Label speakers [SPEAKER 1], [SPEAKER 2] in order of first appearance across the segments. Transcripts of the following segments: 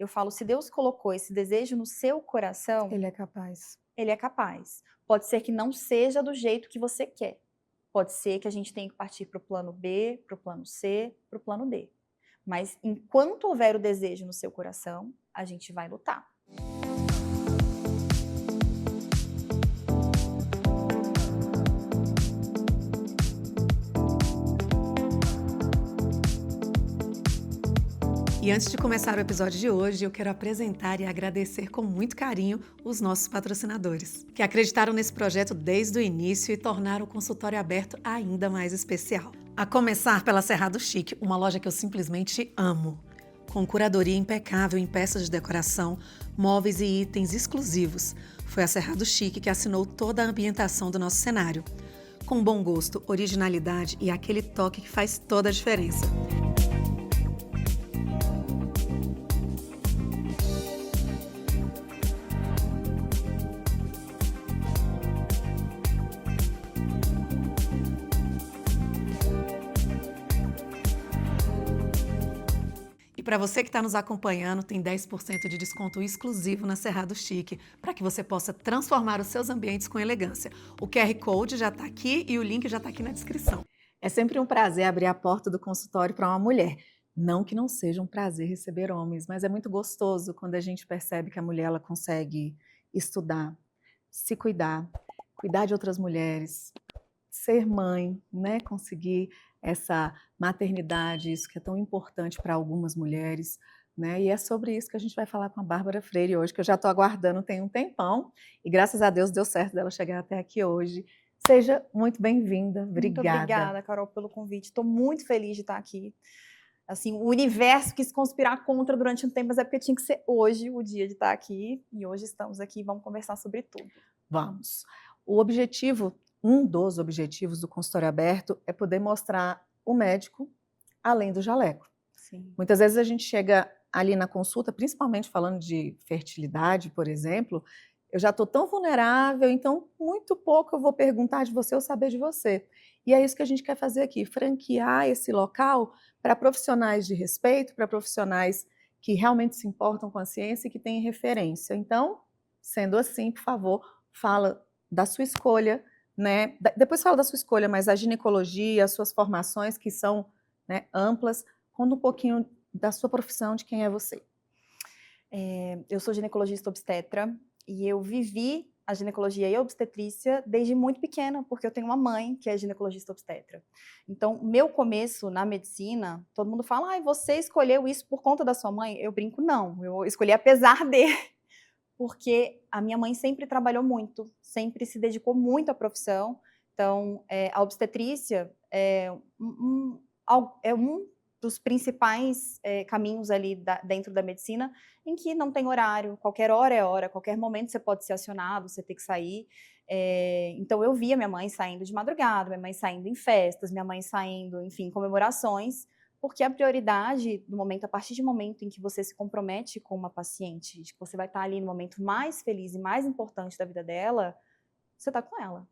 [SPEAKER 1] eu falo, se Deus colocou esse desejo no seu coração,
[SPEAKER 2] Ele é capaz.
[SPEAKER 1] ele é capaz. Pode ser que não seja do jeito que você quer. Pode ser que a gente tenha que partir para o plano B, para o plano C, para o plano D. Mas enquanto houver o desejo no seu coração, a gente vai lutar.
[SPEAKER 2] E antes de começar o episódio de hoje, eu quero apresentar e agradecer com muito carinho os nossos patrocinadores, que acreditaram nesse projeto desde o início e tornaram o consultório aberto ainda mais especial. A começar pela Cerrado Chic, uma loja que eu simplesmente amo. Com curadoria impecável em peças de decoração, móveis e itens exclusivos. Foi a Cerrado Chic que assinou toda a ambientação do nosso cenário. Com bom gosto, originalidade e aquele toque que faz toda a diferença. E para você que está nos acompanhando, tem 10% de desconto exclusivo na Cerrado Chic, para que você possa transformar os seus ambientes com elegância. O QR Code já está aqui e o link já está aqui na descrição. É sempre um prazer abrir a porta do consultório para uma mulher. Não que não seja um prazer receber homens, mas é muito gostoso quando a gente percebe que a mulher ela consegue estudar, se cuidar, cuidar de outras mulheres, ser mãe, né? Conseguir essa maternidade, isso que é tão importante para algumas mulheres, né? E é sobre isso que a gente vai falar com a Bárbara Freire hoje, que eu já estou aguardando tem um tempão, e graças a Deus deu certo dela chegar até aqui hoje. Seja muito bem-vinda,
[SPEAKER 1] Muito
[SPEAKER 2] obrigada.
[SPEAKER 1] obrigada, Carol, pelo convite. Estou muito feliz de estar aqui. Assim, o universo quis conspirar contra durante um tempo, mas é porque tinha que ser hoje o dia de estar aqui. E hoje estamos aqui e vamos conversar sobre tudo.
[SPEAKER 2] Vamos. O objetivo, um dos objetivos do consultório aberto é poder mostrar o médico além do jaleco.
[SPEAKER 1] Sim.
[SPEAKER 2] Muitas vezes a gente chega ali na consulta, principalmente falando de fertilidade, por exemplo, eu já estou tão vulnerável, então muito pouco eu vou perguntar de você ou saber de você. E é isso que a gente quer fazer aqui, franquear esse local para profissionais de respeito, para profissionais que realmente se importam com a ciência e que têm referência. Então, sendo assim, por favor, fala da sua escolha, né? Depois fala da sua escolha, mas a ginecologia, as suas formações que são, né, amplas, conta um pouquinho da sua profissão, de quem é você.
[SPEAKER 1] Eu sou ginecologista obstetra e eu vivi a ginecologia e a obstetrícia desde muito pequena, porque eu tenho uma mãe que é ginecologista obstetra. Então, meu começo na medicina, todo mundo fala, ai, você escolheu isso por conta da sua mãe? Eu brinco, não, eu escolhi apesar de, porque a minha mãe sempre trabalhou muito, sempre se dedicou muito à profissão. Então, a obstetrícia é um dos principais caminhos ali dentro da medicina, em que não tem horário, qualquer hora é hora, qualquer momento você pode ser acionado, você tem que sair. Então eu via minha mãe saindo de madrugada, minha mãe saindo em festas, minha mãe saindo, enfim, em comemorações, porque a prioridade do momento, a partir do momento em que você se compromete com uma paciente, de que você vai estar ali no momento mais feliz e mais importante da vida dela, você está com ela.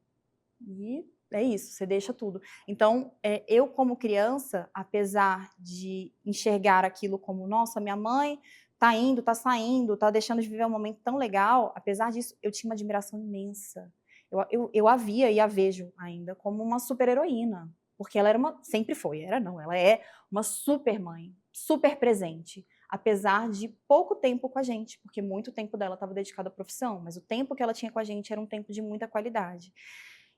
[SPEAKER 1] E é isso, você deixa tudo. Então, eu como criança, apesar de enxergar aquilo como, nossa, minha mãe tá indo, tá saindo, tá deixando de viver um momento tão legal, apesar disso, eu tinha uma admiração imensa. Eu a via e a vejo ainda como uma super-heroína, porque ela era sempre foi, era não, ela é uma super mãe, super presente, apesar de pouco tempo com a gente, porque muito tempo dela estava dedicado à profissão, mas o tempo que ela tinha com a gente era um tempo de muita qualidade.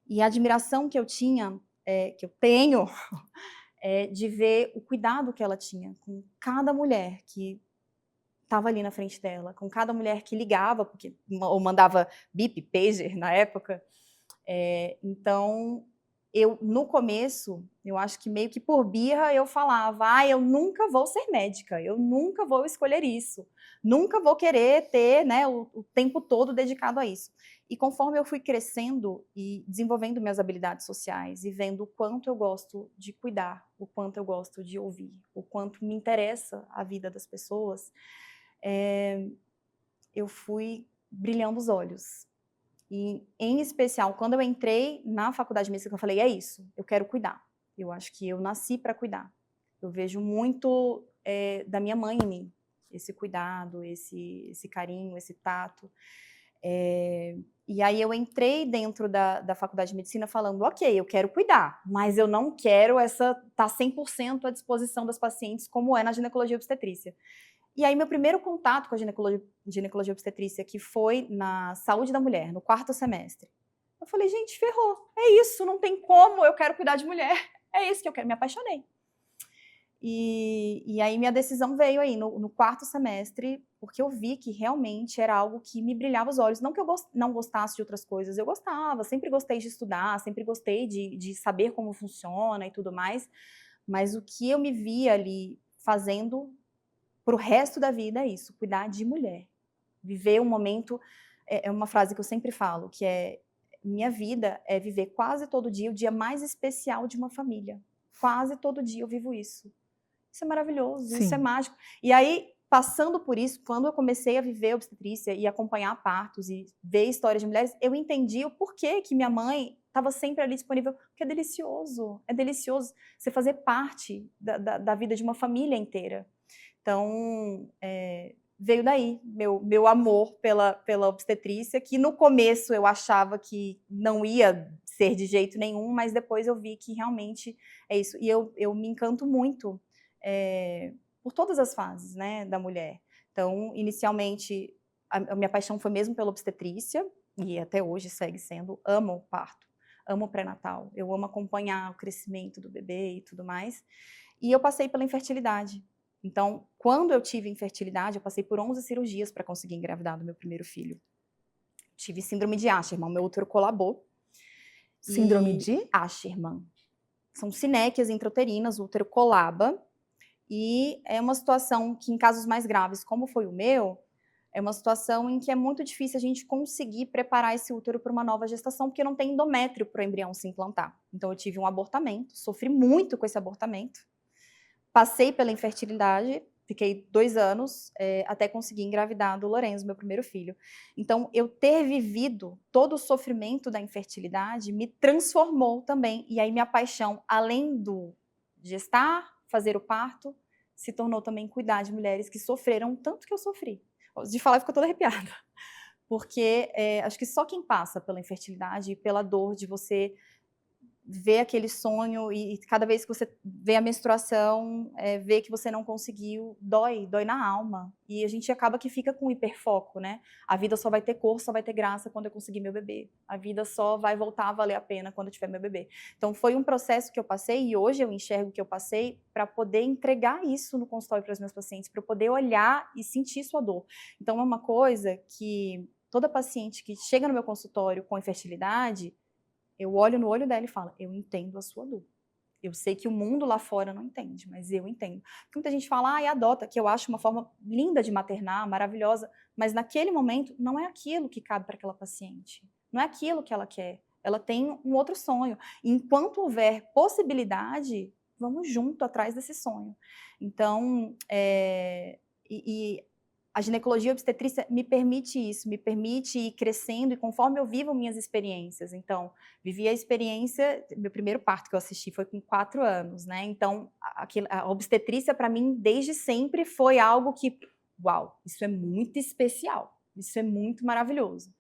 [SPEAKER 1] E a admiração que eu tinha, que eu tenho, de ver o cuidado que ela tinha com cada mulher que estava ali na frente dela, com cada mulher que ligava, porque, ou mandava bip, pager na época. Então, no começo, eu acho que meio que por birra eu falava, eu nunca vou ser médica, eu nunca vou escolher isso, nunca vou querer ter, né, o tempo todo dedicado a isso. E conforme eu fui crescendo e desenvolvendo minhas habilidades sociais e vendo o quanto eu gosto de cuidar, o quanto eu gosto de ouvir, o quanto me interessa a vida das pessoas, eu fui brilhando os olhos. E, em especial, quando eu entrei na faculdade de medicina, eu falei, é isso, eu quero cuidar. Eu acho que eu nasci para cuidar. Eu vejo muito da minha mãe em mim. esse cuidado, esse carinho, esse tato. E aí eu entrei dentro da faculdade de medicina falando, ok, eu quero cuidar, mas eu não quero tá 100% à disposição das pacientes, como é na ginecologia e obstetrícia. E aí meu primeiro contato com a ginecologia e obstetrícia, que foi na saúde da mulher, no 4º semestre, eu falei, gente, ferrou, é isso, não tem como, eu quero cuidar de mulher, é isso que eu quero, me apaixonei. E aí minha decisão veio aí no 4º semestre, porque eu vi que realmente era algo que me brilhava os olhos. Não que eu não gostasse de outras coisas, eu gostava, sempre gostei de estudar, sempre gostei de saber como funciona e tudo mais, mas o que eu me via ali fazendo pro resto da vida é isso, cuidar de mulher. Viver um momento, é uma frase que eu sempre falo, que é, minha vida é viver quase todo dia o dia mais especial de uma família. Quase todo dia eu vivo isso. Isso é maravilhoso,
[SPEAKER 2] Sim.
[SPEAKER 1] Isso é mágico. E aí, passando por isso, quando eu comecei a viver obstetrícia e acompanhar partos e ver histórias de mulheres, eu entendi o porquê que minha mãe estava sempre ali disponível, porque é delicioso você fazer parte da vida de uma família inteira. Então, veio daí meu amor pela obstetrícia, que no começo eu achava que não ia ser de jeito nenhum, mas depois eu vi que realmente é isso. E eu me encanto muito por todas as fases, né, da mulher. Então, inicialmente, a minha paixão foi mesmo pela obstetrícia, e até hoje segue sendo, amo o parto, amo o pré-natal, eu amo acompanhar o crescimento do bebê e tudo mais. E eu passei pela infertilidade. Então, quando eu tive infertilidade, eu passei por 11 cirurgias para conseguir engravidar do meu primeiro filho. Tive síndrome de Asherman, meu útero colabou.
[SPEAKER 2] Síndrome de?
[SPEAKER 1] Asherman. São sinéquias intrauterinas, o útero colaba. E é uma situação que, em casos mais graves, como foi o meu, é uma situação em que é muito difícil a gente conseguir preparar esse útero para uma nova gestação, porque não tem endométrio para o embrião se implantar. Então, eu tive um abortamento, sofri muito com esse abortamento. Passei pela infertilidade, fiquei 2 anos até conseguir engravidar do Lorenzo, meu primeiro filho. Então, eu ter vivido todo o sofrimento da infertilidade me transformou também. E aí minha paixão, além do gestar, fazer o parto, se tornou também cuidar de mulheres que sofreram tanto que eu sofri. De falar, eu fico toda arrepiada. Porque acho que só quem passa pela infertilidade e pela dor de você ver aquele sonho e cada vez que você vê a menstruação, ver que você não conseguiu, dói na alma. E a gente acaba que fica com hiperfoco, né? A vida só vai ter cor, só vai ter graça quando eu conseguir meu bebê. A vida só vai voltar a valer a pena quando eu tiver meu bebê. Então foi um processo que eu passei e hoje eu enxergo que eu passei para poder entregar isso no consultório para os meus pacientes, para eu poder olhar e sentir sua dor. Então é uma coisa que toda paciente que chega no meu consultório com infertilidade, eu olho no olho dela e falo, eu entendo a sua dor. Eu sei que o mundo lá fora não entende, mas eu entendo. Muita gente fala, adota, que eu acho uma forma linda de maternar, maravilhosa, mas naquele momento não é aquilo que cabe para aquela paciente. Não é aquilo que ela quer. Ela tem um outro sonho. Enquanto houver possibilidade, vamos junto atrás desse sonho. Então, a ginecologia e obstetrícia me permite isso, me permite ir crescendo e conforme eu vivo minhas experiências. Então, vivi a experiência, meu primeiro parto que eu assisti foi com 4 anos, né? Então, a obstetrícia para mim desde sempre foi algo que, uau, isso é muito especial, isso é muito maravilhoso.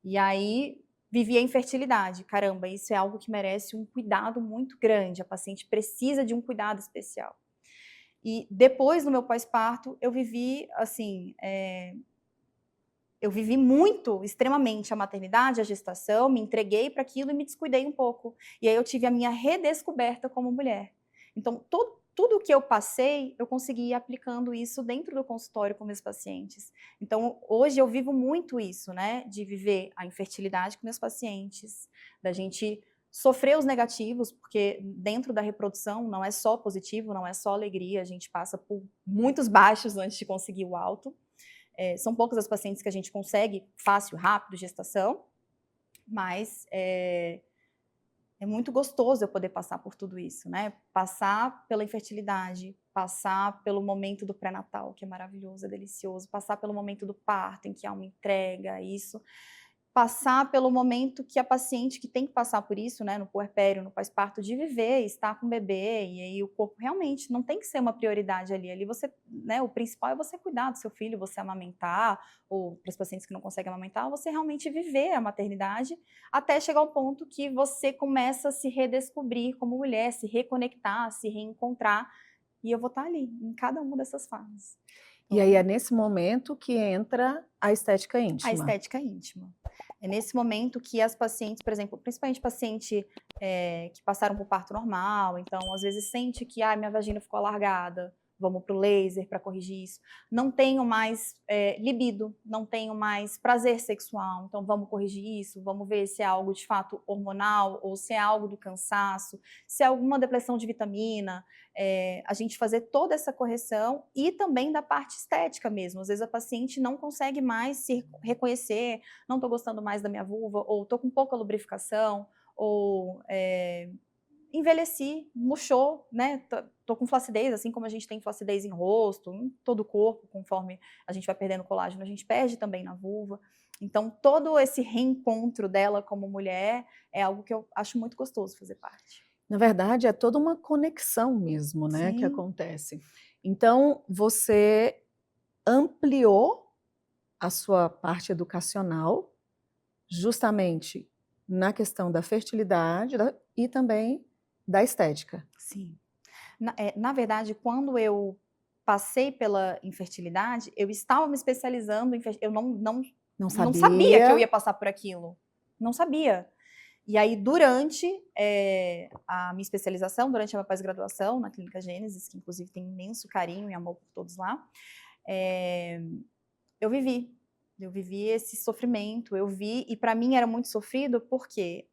[SPEAKER 1] E aí, vivi a infertilidade, caramba, isso é algo que merece um cuidado muito grande, a paciente precisa de um cuidado especial. E depois, no meu pós-parto, eu vivi, assim, eu vivi muito, extremamente, a maternidade, a gestação, me entreguei para aquilo e me descuidei um pouco. E aí eu tive a minha redescoberta como mulher. Então, tudo o que eu passei, eu consegui ir aplicando isso dentro do consultório com meus pacientes. Então, hoje eu vivo muito isso, né, de viver a infertilidade com meus pacientes, da gente sofrer os negativos, porque dentro da reprodução não é só positivo, não é só alegria, a gente passa por muitos baixos antes de conseguir o alto. São poucas as pacientes que a gente consegue fácil, rápido, gestação, mas é muito gostoso eu poder passar por tudo isso, né? Passar pela infertilidade, passar pelo momento do pré-natal, que é maravilhoso, é delicioso, passar pelo momento do parto, em que há uma entrega, isso. passar pelo momento que a paciente que tem que passar por isso, né, no puerpério, no pós-parto, de viver, estar com o bebê, e aí o corpo realmente não tem que ser uma prioridade ali. Ali você, né, o principal é você cuidar do seu filho, você amamentar, ou para os pacientes que não conseguem amamentar, você realmente viver a maternidade, até chegar ao ponto que você começa a se redescobrir como mulher, se reconectar, se reencontrar, e eu vou estar ali, em cada uma dessas fases.
[SPEAKER 3] E aí é nesse momento que entra a estética
[SPEAKER 1] A
[SPEAKER 3] íntima.
[SPEAKER 1] estética íntima. É nesse momento que as pacientes, por exemplo, principalmente paciente que passaram por parto normal, então às vezes sente que minha vagina ficou alargada, vamos para o laser para corrigir isso. Não tenho mais libido, não tenho mais prazer sexual, então vamos corrigir isso, vamos ver se é algo de fato hormonal ou se é algo do cansaço, se é alguma depressão de vitamina. A gente fazer toda essa correção e também da parte estética mesmo. Às vezes a paciente não consegue mais se reconhecer, não estou gostando mais da minha vulva, ou estou com pouca lubrificação, ou envelheci, murchou, né? Tô com flacidez, assim como a gente tem flacidez em rosto, em todo o corpo, conforme a gente vai perdendo colágeno, a gente perde também na vulva. Então, todo esse reencontro dela como mulher é algo que eu acho muito gostoso fazer parte.
[SPEAKER 3] Na verdade, é toda uma conexão mesmo, né, que
[SPEAKER 1] Sim.
[SPEAKER 3] acontece. Então, você ampliou a sua parte educacional justamente na questão da fertilidade e também da estética.
[SPEAKER 1] Sim. Na verdade, quando eu passei pela infertilidade, eu estava me especializando em eu
[SPEAKER 3] Não
[SPEAKER 1] sabia que eu ia passar por aquilo. Não sabia. E aí, durante a minha especialização, durante a minha pós-graduação na Clínica Gênesis, que inclusive tem imenso carinho e amor por todos lá, eu vivi esse sofrimento, eu vi, e para mim era muito sofrido porque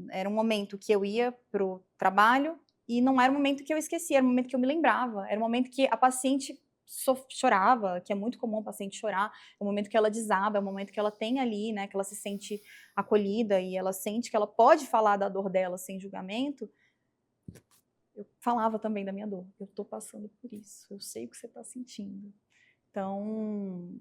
[SPEAKER 1] era um momento que eu ia para o trabalho e não era um momento que eu esquecia, era um momento que eu me lembrava, era um momento que a paciente chorava, que é muito comum a paciente chorar, é um momento que ela desaba, é um momento que ela tem ali, né, que ela se sente acolhida e ela sente que ela pode falar da dor dela sem julgamento. Eu falava também da minha dor, eu tô passando por isso, eu sei o que você tá sentindo. Então,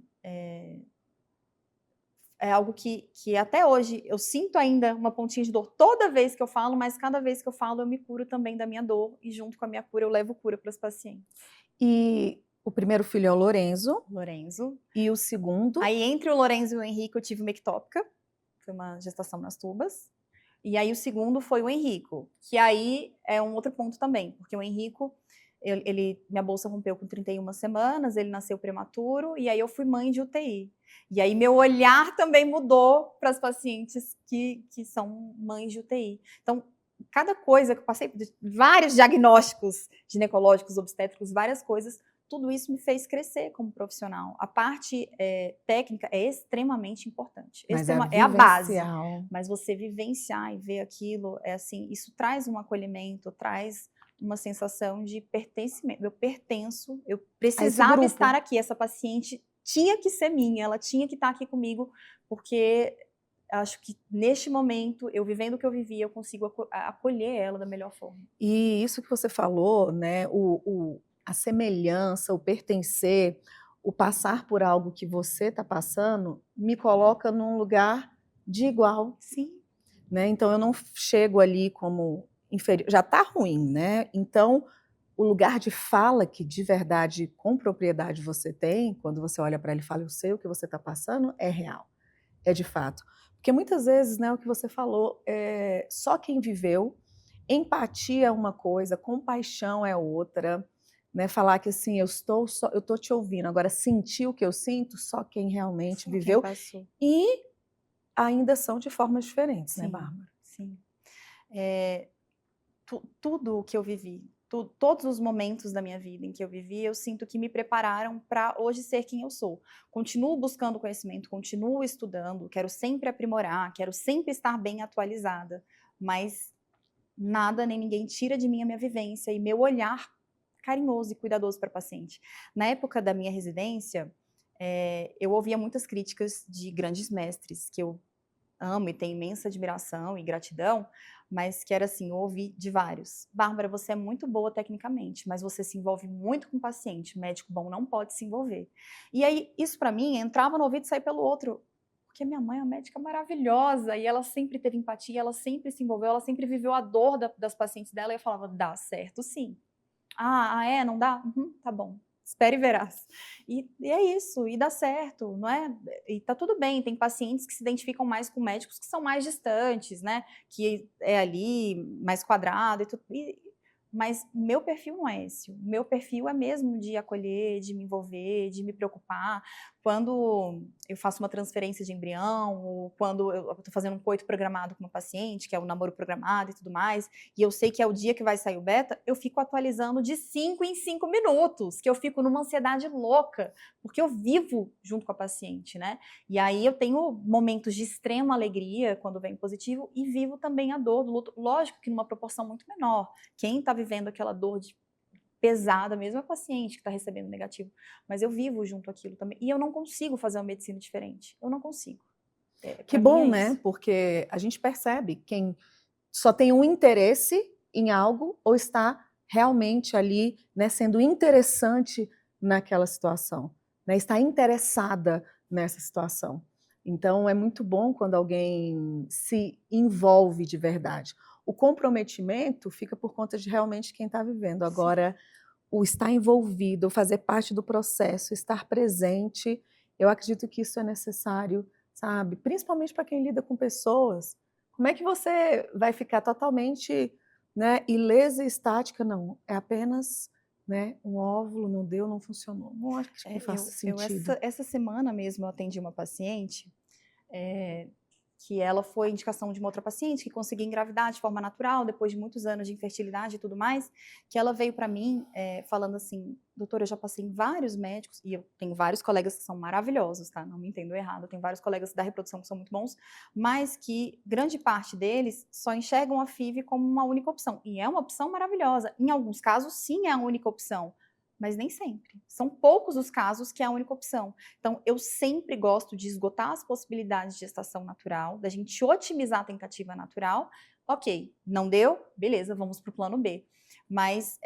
[SPEAKER 1] é algo que até hoje eu sinto ainda uma pontinha de dor toda vez que eu falo, mas cada vez que eu falo eu me curo também da minha dor e junto com a minha cura eu levo cura para os pacientes.
[SPEAKER 3] E o primeiro filho é o Lorenzo.
[SPEAKER 1] Lorenzo.
[SPEAKER 3] E o segundo?
[SPEAKER 1] Aí entre o Lorenzo e o Henrique eu tive uma ectópica, foi uma gestação nas tubas. E aí o segundo foi o Henrico, que aí é um outro ponto também, porque o Henrico, minha bolsa rompeu com 31 semanas, ele nasceu prematuro, e aí eu fui mãe de UTI. E aí meu olhar também mudou para as pacientes que são mães de UTI. Então, cada coisa que eu passei, vários diagnósticos ginecológicos, obstétricos, várias coisas, tudo isso me fez crescer como profissional. A parte técnica é extremamente importante.
[SPEAKER 3] Mas
[SPEAKER 1] é a base.
[SPEAKER 3] vivencial.
[SPEAKER 1] Mas você vivenciar e ver aquilo, assim, isso traz um acolhimento, traz uma sensação de pertencimento. Eu pertenço, eu precisava estar aqui. Essa paciente tinha que ser minha, ela tinha que estar aqui comigo, porque acho que neste momento, eu vivendo o que eu vivi, eu consigo acolher ela da melhor forma.
[SPEAKER 3] E isso que você falou, né, a semelhança, o pertencer, o passar por algo que você está passando, me coloca num lugar de igual.
[SPEAKER 1] Sim.
[SPEAKER 3] Né? Então, eu não chego ali como inferior, já está ruim, né? Então, o lugar de fala que de verdade, com propriedade você tem, quando você olha para ele e fala, eu sei o que você está passando, é real, é de fato. Porque muitas vezes, né, o que você falou, só quem viveu, empatia é uma coisa, compaixão é outra, né? Falar que assim, eu tô te ouvindo, agora sentir o que eu sinto, só quem realmente viveu.
[SPEAKER 1] Quem passou.
[SPEAKER 3] E ainda são de formas diferentes,
[SPEAKER 1] Sim,
[SPEAKER 3] né, Bárbara?
[SPEAKER 1] Sim. Tudo o que eu vivi, todos os momentos da minha vida em que eu vivi, eu sinto que me prepararam para hoje ser quem eu sou. Continuo buscando conhecimento, continuo estudando, quero sempre aprimorar, quero sempre estar bem atualizada, mas nada nem ninguém tira de mim a minha vivência e meu olhar carinhoso e cuidadoso para a paciente. Na época da minha residência, eu ouvia muitas críticas de grandes mestres, que eu amo e tenho imensa admiração e gratidão, mas que era assim, eu ouvi de vários. Bárbara, você é muito boa tecnicamente, mas você se envolve muito com o paciente, médico bom não pode se envolver. E aí, isso para mim, entrava no ouvido e saía pelo outro, porque minha mãe é uma médica maravilhosa e ela sempre teve empatia, ela sempre se envolveu, ela sempre viveu a dor das pacientes dela e eu falava, dá certo sim. É? Não dá? Uhum, tá bom. Espere e verás. E é isso, e dá certo, não é? E tá tudo bem, tem pacientes que se identificam mais com médicos que são mais distantes, né? Que é ali, mais quadrado e tudo. Mas meu perfil não é esse. O meu perfil é mesmo de acolher, de me envolver, de me preocupar. Quando eu faço uma transferência de embrião, ou quando eu estou fazendo um coito programado com uma paciente, que é o namoro programado e tudo mais, e eu sei que é o dia que vai sair o beta, eu fico atualizando de 5 em 5 minutos, que eu fico numa ansiedade louca, porque eu vivo junto com a paciente, né? E aí eu tenho momentos de extrema alegria quando vem positivo e vivo também a dor do luto, lógico que numa proporção muito menor. Quem está vivendo aquela dor pesada mesmo é o paciente que está recebendo negativo, mas eu vivo junto aquilo também, e eu não consigo fazer uma medicina diferente, eu não consigo.
[SPEAKER 3] Que bom, né? Porque a gente percebe quem só tem um interesse em algo ou está realmente ali, né, sendo interessante naquela situação, né, está interessada nessa situação. Então, é muito bom quando alguém se envolve de verdade. O comprometimento fica por conta de realmente quem está vivendo. Agora, o estar envolvido, fazer parte do processo, estar presente, eu acredito que isso é necessário, sabe? Principalmente para quem lida com pessoas. Como é que você vai ficar totalmente, né, ilesa e estática? Não, é apenas, né, um óvulo, não deu, não funcionou. Não acho que faça sentido.
[SPEAKER 1] Essa semana mesmo eu atendi uma paciente que ela foi indicação de uma outra paciente que conseguiu engravidar de forma natural, depois de muitos anos de infertilidade e tudo mais, que ela veio para mim falando assim, doutora, eu já passei em vários médicos, e eu tenho vários colegas que são maravilhosos, tá? Não me entendo errado, eu tenho vários colegas da reprodução que são muito bons, mas que grande parte deles só enxergam a FIV como uma única opção, e é uma opção maravilhosa. Em alguns casos, sim, é a única opção, mas nem sempre. São poucos os casos que é a única opção. Então, eu sempre gosto de esgotar as possibilidades de gestação natural, da gente otimizar a tentativa natural. Ok, não deu? Beleza, vamos para o plano B. Mas,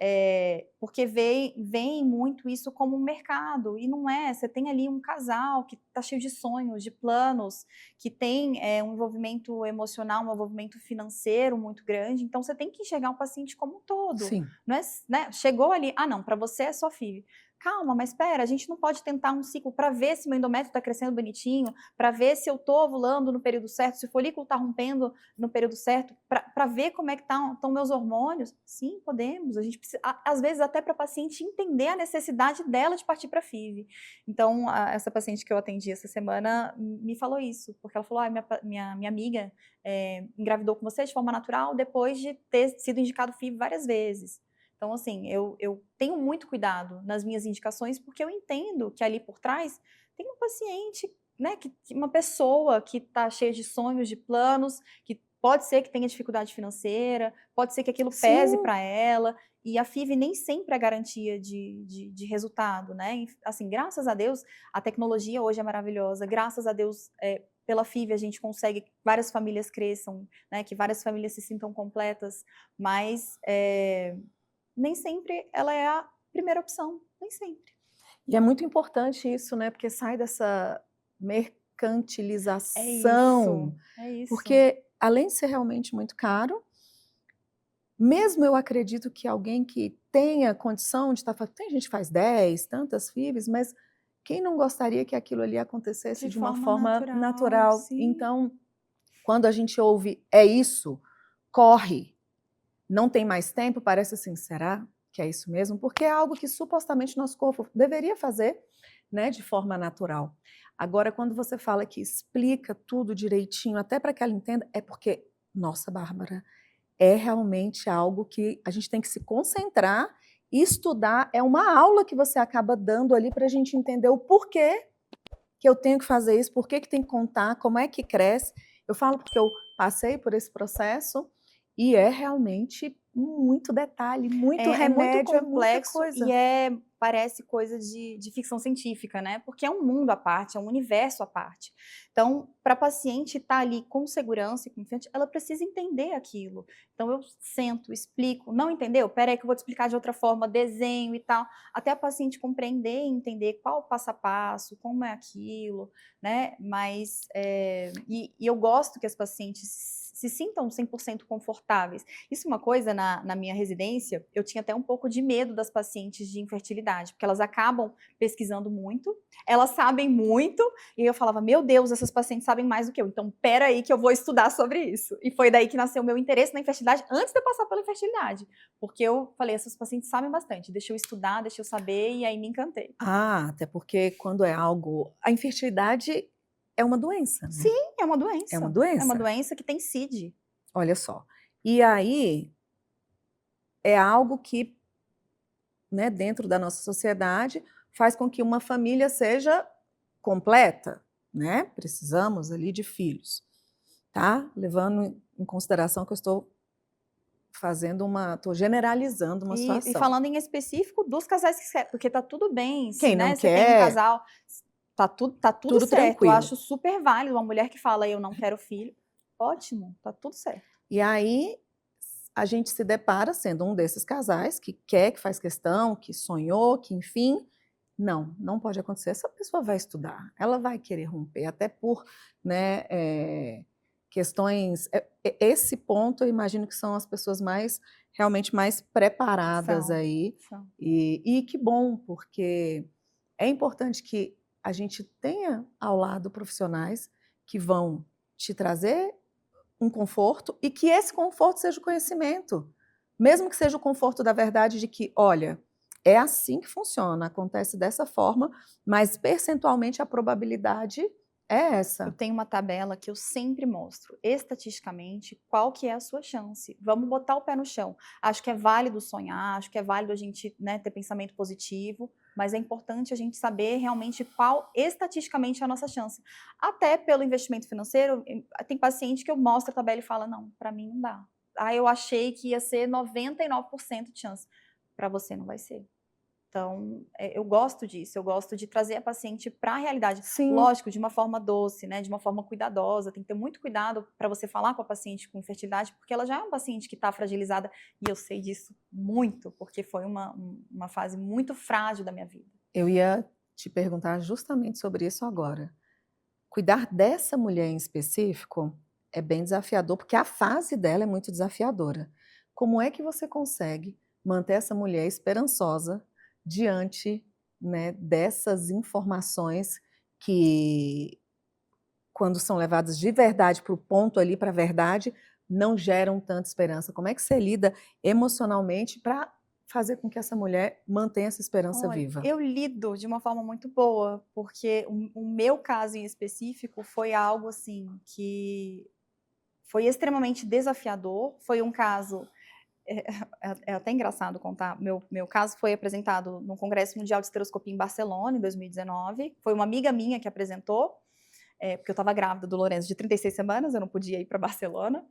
[SPEAKER 1] porque vem muito isso como um mercado, e não é. Você tem ali um casal que está cheio de sonhos, de planos, que tem um envolvimento emocional, um envolvimento financeiro muito grande, então você tem que enxergar o paciente como um todo.
[SPEAKER 3] Sim.
[SPEAKER 1] Não é, né? Chegou ali, não, para você é só FIV. Calma, mas espera, a gente não pode tentar um ciclo para ver se meu endométrio está crescendo bonitinho, para ver se eu estou ovulando no período certo, se o folículo está rompendo no período certo, para ver como é que estão meus hormônios. Sim, podemos. A gente precisa, às vezes, até para a paciente entender a necessidade dela de partir para FIV. Então, essa paciente que eu atendi essa semana me falou isso, porque ela falou, minha amiga engravidou com você de forma natural depois de ter sido indicado FIV várias vezes. Então, assim, eu tenho muito cuidado nas minhas indicações, porque eu entendo que ali por trás tem uma paciente, né, uma pessoa que está cheia de sonhos, de planos, que pode ser que tenha dificuldade financeira, pode ser que aquilo pese para ela, e a FIV nem sempre é garantia de resultado, né? Assim, graças a Deus, a tecnologia hoje é maravilhosa, graças a Deus, pela FIV a gente consegue que várias famílias cresçam, né, que várias famílias se sintam completas, mas nem sempre ela é a primeira opção, nem sempre.
[SPEAKER 3] E é muito importante isso, né? Porque sai dessa mercantilização.
[SPEAKER 1] É isso.
[SPEAKER 3] Porque, além de ser realmente muito caro, mesmo eu acredito que alguém que tenha condição de estar fazendo, tem gente que faz 10, tantas FIVs, mas quem não gostaria que aquilo ali acontecesse de uma forma natural? Então, quando a gente ouve, é isso, corre, não tem mais tempo, parece assim, será que é isso mesmo? Porque é algo que supostamente nosso corpo deveria fazer, né, de forma natural. Agora, quando você fala que explica tudo direitinho, até para que ela entenda, é porque, nossa, Bárbara, é realmente algo que a gente tem que se concentrar e estudar. É uma aula que você acaba dando ali para a gente entender o porquê que eu tenho que fazer isso, por que tem que contar, como é que cresce. Eu falo porque eu passei por esse processo e é realmente muito detalhe, muito remédio,
[SPEAKER 1] muito complexo,
[SPEAKER 3] é muita coisa.
[SPEAKER 1] E parece coisa de ficção científica, né? Porque é um mundo à parte, é um universo à parte. Então, para a paciente estar ali com segurança e confiante, ela precisa entender aquilo. Então, eu sento, explico. Não entendeu? Peraí que eu vou te explicar de outra forma, desenho e tal. Até a paciente compreender e entender qual o passo a passo, como é aquilo, né? Mas, e eu gosto que as pacientes se sintam 100% confortáveis. Isso é uma coisa, na minha residência, eu tinha até um pouco de medo das pacientes de infertilidade, porque elas acabam pesquisando muito, elas sabem muito, e eu falava, meu Deus, essas pacientes sabem mais do que eu, então pera aí que eu vou estudar sobre isso. E foi daí que nasceu o meu interesse na infertilidade, antes de eu passar pela infertilidade, porque eu falei, essas pacientes sabem bastante, deixa eu estudar, deixa eu saber, e aí me encantei.
[SPEAKER 3] Até porque quando é algo... A infertilidade é uma doença, né?
[SPEAKER 1] Sim, é uma doença.
[SPEAKER 3] É uma
[SPEAKER 1] É uma
[SPEAKER 3] doença.
[SPEAKER 1] doença que tem CID.
[SPEAKER 3] Olha só. E aí, é algo que, né, dentro da nossa sociedade, faz com que uma família seja completa, né? Precisamos ali de filhos, tá? Levando em consideração que eu estou estou generalizando uma
[SPEAKER 1] E
[SPEAKER 3] situação.
[SPEAKER 1] falando em específico dos casais que querem, porque tá tudo bem, se,
[SPEAKER 3] Quem não
[SPEAKER 1] né, você tem um
[SPEAKER 3] quer,
[SPEAKER 1] casal, tá tudo
[SPEAKER 3] tudo
[SPEAKER 1] certo. Eu
[SPEAKER 3] tranquilo.
[SPEAKER 1] acho super válido uma mulher que fala eu não quero filho, ótimo, tá tudo certo.
[SPEAKER 3] E aí a gente se depara sendo um desses casais que quer, que faz questão, que sonhou, que enfim, não pode acontecer. Essa pessoa vai estudar, ela vai querer romper, até por, né, questões. Esse ponto eu imagino que são as pessoas realmente mais preparadas aí.
[SPEAKER 1] São.
[SPEAKER 3] E que bom, porque é importante que a gente tenha ao lado profissionais que vão te trazer um conforto e que esse conforto seja o conhecimento. Mesmo que seja o conforto da verdade de que, olha, é assim que funciona, acontece dessa forma, mas percentualmente a probabilidade é
[SPEAKER 1] Eu
[SPEAKER 3] essa.
[SPEAKER 1] tenho uma tabela que eu sempre mostro, estatisticamente, qual que é a sua chance. Vamos botar o pé no chão. Acho que é válido sonhar, acho que é válido a gente, né, ter pensamento positivo, mas é importante a gente saber realmente qual estatisticamente é a nossa chance. Até pelo investimento financeiro, tem paciente que eu mostro a tabela e fala, não, para mim não dá. Eu achei que ia ser 99% de chance. Para você não vai ser. Então, eu gosto disso, eu gosto de trazer a paciente para a realidade.
[SPEAKER 3] Sim.
[SPEAKER 1] Lógico, de uma forma doce, né, de uma forma cuidadosa, tem que ter muito cuidado para você falar com a paciente com infertilidade, porque ela já é uma paciente que está fragilizada, e eu sei disso muito, porque foi uma fase muito frágil da minha vida.
[SPEAKER 3] Eu ia te perguntar justamente sobre isso agora. Cuidar dessa mulher em específico é bem desafiador, porque a fase dela é muito desafiadora. Como é que você consegue manter essa mulher esperançosa diante, né, dessas informações que, quando são levadas de verdade para o ponto ali, para a verdade, não geram tanta esperança? Como é que você lida emocionalmente para fazer com que essa mulher mantenha essa esperança
[SPEAKER 1] Olha,
[SPEAKER 3] viva?
[SPEAKER 1] eu lido de uma forma muito boa, porque o meu caso em específico foi algo assim que foi extremamente desafiador. Foi um caso, é até engraçado contar, meu caso foi apresentado no Congresso Mundial de Esteroscopia em Barcelona, em 2019. Foi uma amiga minha que apresentou, porque eu estava grávida do Lourenço de 36 semanas, eu não podia ir para Barcelona.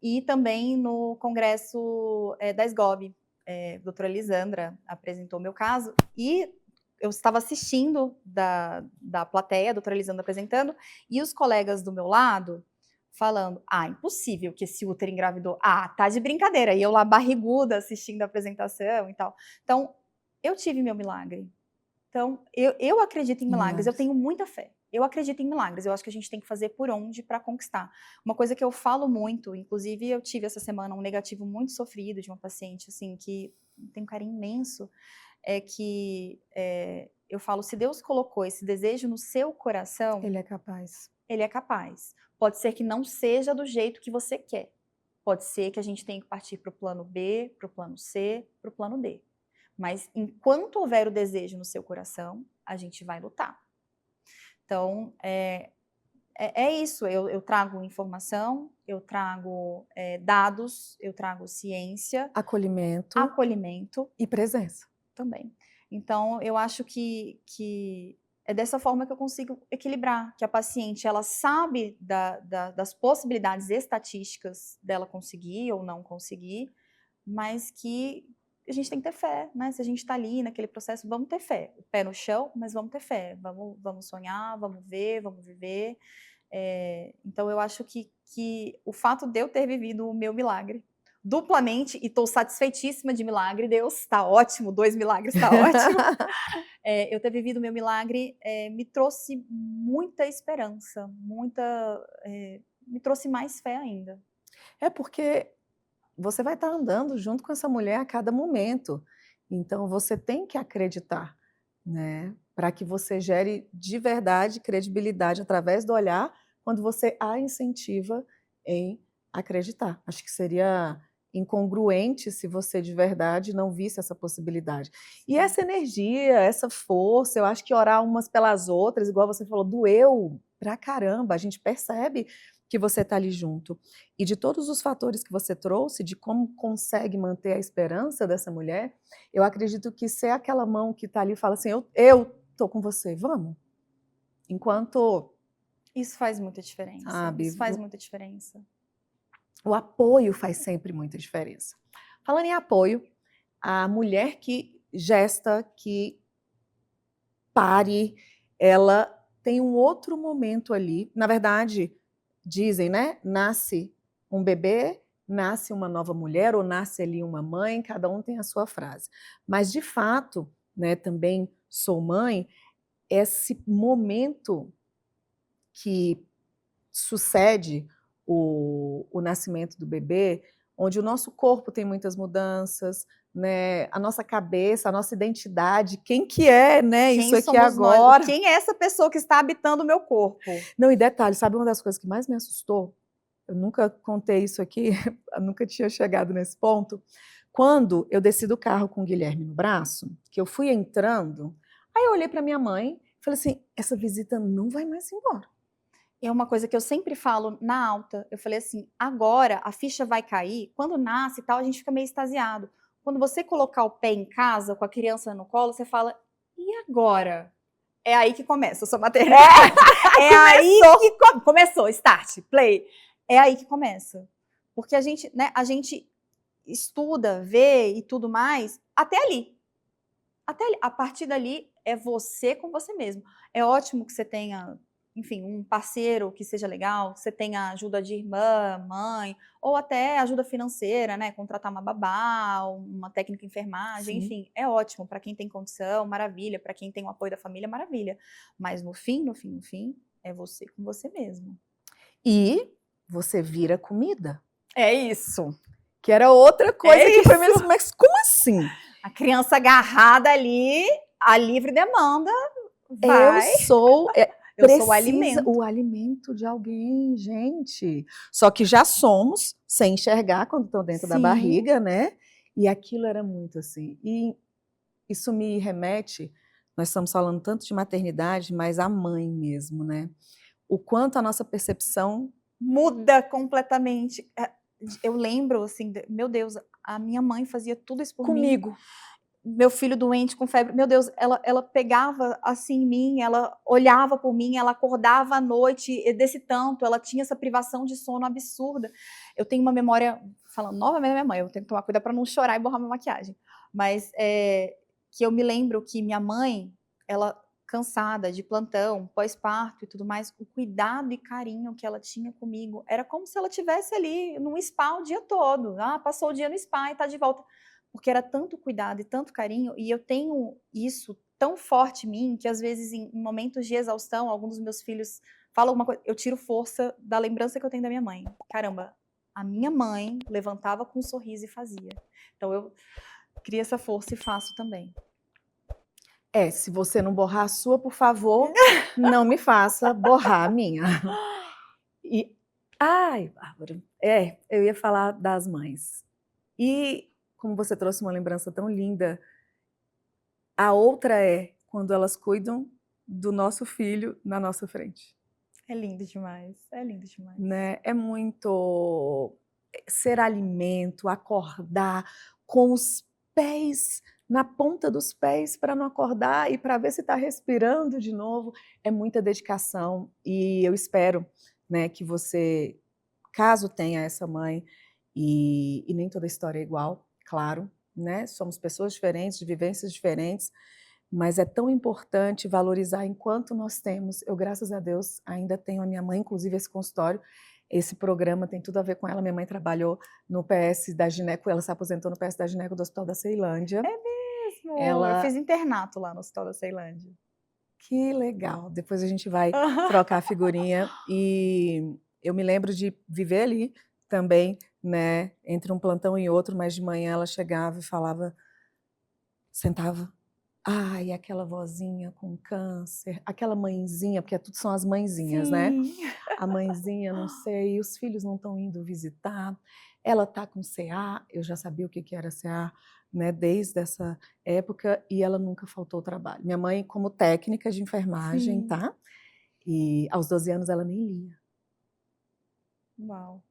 [SPEAKER 1] E também no Congresso da SGOB, a doutora Lisandra apresentou meu caso, e eu estava assistindo da plateia, a doutora Lisandra apresentando, e os colegas do meu lado falando, impossível que esse útero engravidou, tá de brincadeira, e eu lá barriguda assistindo a apresentação e tal. Então, eu tive meu milagre. Então, eu acredito em milagres, eu tenho muita fé. Eu acredito em milagres, eu acho que a gente tem que fazer por onde para conquistar. Uma coisa que eu falo muito, inclusive eu tive essa semana um negativo muito sofrido de uma paciente, assim, que tem um carinho imenso, é que eu falo, se Deus colocou esse desejo no seu coração,
[SPEAKER 3] Ele é capaz.
[SPEAKER 1] Ele é capaz. Pode ser que não seja do jeito que você quer. Pode ser que a gente tenha que partir para o plano B, para o plano C, para o plano D. Mas enquanto houver o desejo no seu coração, a gente vai lutar. Então, é isso. Eu trago informação, eu trago dados, eu trago ciência. Acolhimento.
[SPEAKER 3] E presença.
[SPEAKER 1] Também. Então, eu acho que é dessa forma que eu consigo equilibrar, que a paciente, ela sabe das possibilidades estatísticas dela conseguir ou não conseguir, mas que a gente tem que ter fé, né? Se a gente está ali naquele processo, vamos ter fé. O pé no chão, mas vamos ter fé. Vamos sonhar, vamos ver, vamos viver. Então, eu acho que o fato de eu ter vivido o meu milagre duplamente, e estou satisfeitíssima de milagre, Deus, está ótimo, 2 milagres, está ótimo. Eu ter vivido o meu milagre me trouxe muita esperança, me trouxe mais fé ainda.
[SPEAKER 3] É porque você vai estar andando junto com essa mulher a cada momento. Então, você tem que acreditar, né? Para que você gere de verdade credibilidade através do olhar, quando você a incentiva em acreditar. Acho que seria incongruente se você de verdade não visse essa possibilidade. E essa energia, essa força, eu acho que orar umas pelas outras, igual você falou, doeu pra caramba, a gente percebe que você está ali junto. E de todos os fatores que você trouxe, de como consegue manter a esperança dessa mulher, eu acredito que ser aquela mão que está ali e fala assim, eu tô com você, vamos? Enquanto,
[SPEAKER 1] Isso faz muita diferença.
[SPEAKER 3] sabe,
[SPEAKER 1] Isso faz muita diferença.
[SPEAKER 3] o apoio faz sempre muita diferença. Falando em apoio, a mulher que gesta, que pare, ela tem um outro momento ali. Na verdade, dizem, né? Nasce um bebê, nasce uma nova mulher, ou nasce ali uma mãe, cada um tem a sua frase. Mas, de fato, né, também sou mãe, esse momento que sucede o nascimento do bebê, onde o nosso corpo tem muitas mudanças, né? A nossa cabeça, a nossa identidade, quem que é, né? Isso
[SPEAKER 1] Quem
[SPEAKER 3] aqui
[SPEAKER 1] somos nós?
[SPEAKER 3] agora.
[SPEAKER 1] Quem é essa pessoa que está habitando o meu corpo?
[SPEAKER 3] Não, e detalhe, sabe uma das coisas que mais me assustou? Eu nunca contei isso aqui, eu nunca tinha chegado nesse ponto. Quando eu desci do carro com o Guilherme no braço, que eu fui entrando, aí eu olhei para minha mãe e falei assim, essa visita não vai mais embora.
[SPEAKER 1] É uma coisa que eu sempre falo na alta. Eu falei assim, agora a ficha vai cair, quando nasce e tal, a gente fica meio extasiado. Quando você colocar o pé em casa, com a criança no colo, você fala, e agora? É aí que começa a sua maternidade. É aí que começou, start, play. É aí que começa. Porque a gente estuda, vê e tudo mais, até ali. Até ali. A partir dali, é você com você mesmo. É ótimo que você tenha, enfim, um parceiro que seja legal, que você tenha ajuda de irmã, mãe, ou até ajuda financeira, né? Contratar uma babá, uma técnica de enfermagem,
[SPEAKER 3] Sim.
[SPEAKER 1] enfim, é ótimo para quem tem condição, maravilha, para quem tem o apoio da família, maravilha. Mas no fim, é você com você mesmo.
[SPEAKER 3] E você vira comida.
[SPEAKER 1] É isso.
[SPEAKER 3] Que era outra coisa
[SPEAKER 1] É
[SPEAKER 3] que foi
[SPEAKER 1] isso.
[SPEAKER 3] mesmo, mas como assim?
[SPEAKER 1] A criança agarrada ali, a livre demanda, vai.
[SPEAKER 3] Eu sou
[SPEAKER 1] o alimento.
[SPEAKER 3] o alimento de alguém, gente. Só que já somos, sem enxergar quando estão dentro da
[SPEAKER 1] Sim.
[SPEAKER 3] barriga, né? E aquilo era muito assim. E isso me remete, nós estamos falando tanto de maternidade, mas a mãe mesmo, né? O quanto a nossa percepção
[SPEAKER 1] Muda completamente. Eu lembro, assim, meu Deus, a minha mãe fazia tudo isso por mim.
[SPEAKER 3] comigo.
[SPEAKER 1] Meu filho doente com febre, meu Deus, ela pegava assim em mim, ela olhava por mim, ela acordava à noite desse tanto, ela tinha essa privação de sono absurda. Eu tenho uma memória, falando novamente da minha mãe, eu tenho que tomar cuidado para não chorar e borrar minha maquiagem, mas que eu me lembro que minha mãe, ela cansada de plantão, pós-parto e tudo mais, o cuidado e carinho que ela tinha comigo, era como se ela estivesse ali num spa o dia todo, passou o dia no spa e está de volta. Porque era tanto cuidado e tanto carinho, e eu tenho isso tão forte em mim, que às vezes em momentos de exaustão, alguns dos meus filhos falam alguma coisa, eu tiro força da lembrança que eu tenho da minha mãe. Caramba, a minha mãe levantava com um sorriso e fazia. Então eu crio essa força e faço também.
[SPEAKER 3] Se você não borrar a sua, por favor, não me faça borrar a minha. E, ai, Bárbara, eu ia falar das mães. E como você trouxe uma lembrança tão linda, a outra é quando elas cuidam do nosso filho na nossa frente.
[SPEAKER 1] É lindo demais, é lindo demais.
[SPEAKER 3] Né? É muito ser alimento, acordar com os pés na ponta dos pés para não acordar e para ver se está respirando de novo. É muita dedicação e eu espero, né, que você, caso tenha essa mãe, e nem toda história é igual, claro, né? Somos pessoas diferentes, de vivências diferentes, mas é tão importante valorizar enquanto nós temos. Eu, graças a Deus, ainda tenho a minha mãe, inclusive esse consultório, esse programa tem tudo a ver com ela. Minha mãe trabalhou no PS da Gineco, ela se aposentou no PS da Gineco do Hospital da Ceilândia.
[SPEAKER 1] É mesmo? Eu
[SPEAKER 3] Ela...
[SPEAKER 1] fiz internato lá no Hospital da Ceilândia.
[SPEAKER 3] Que legal! Depois a gente vai trocar a figurinha. E eu me lembro de viver ali também, né, entre um plantão e outro, mas de manhã ela chegava e falava, sentava, ai, aquela vozinha com câncer, aquela mãezinha, porque tudo são as mãezinhas, né?
[SPEAKER 1] Sim.
[SPEAKER 3] A mãezinha, não sei, os filhos não estão indo visitar, ela tá com CA, eu já sabia o que era CA, né, desde essa época, e ela nunca faltou ao trabalho. Minha mãe, como técnica de enfermagem,
[SPEAKER 1] Sim.
[SPEAKER 3] tá? E aos 12 anos ela nem lia.
[SPEAKER 1] Uau.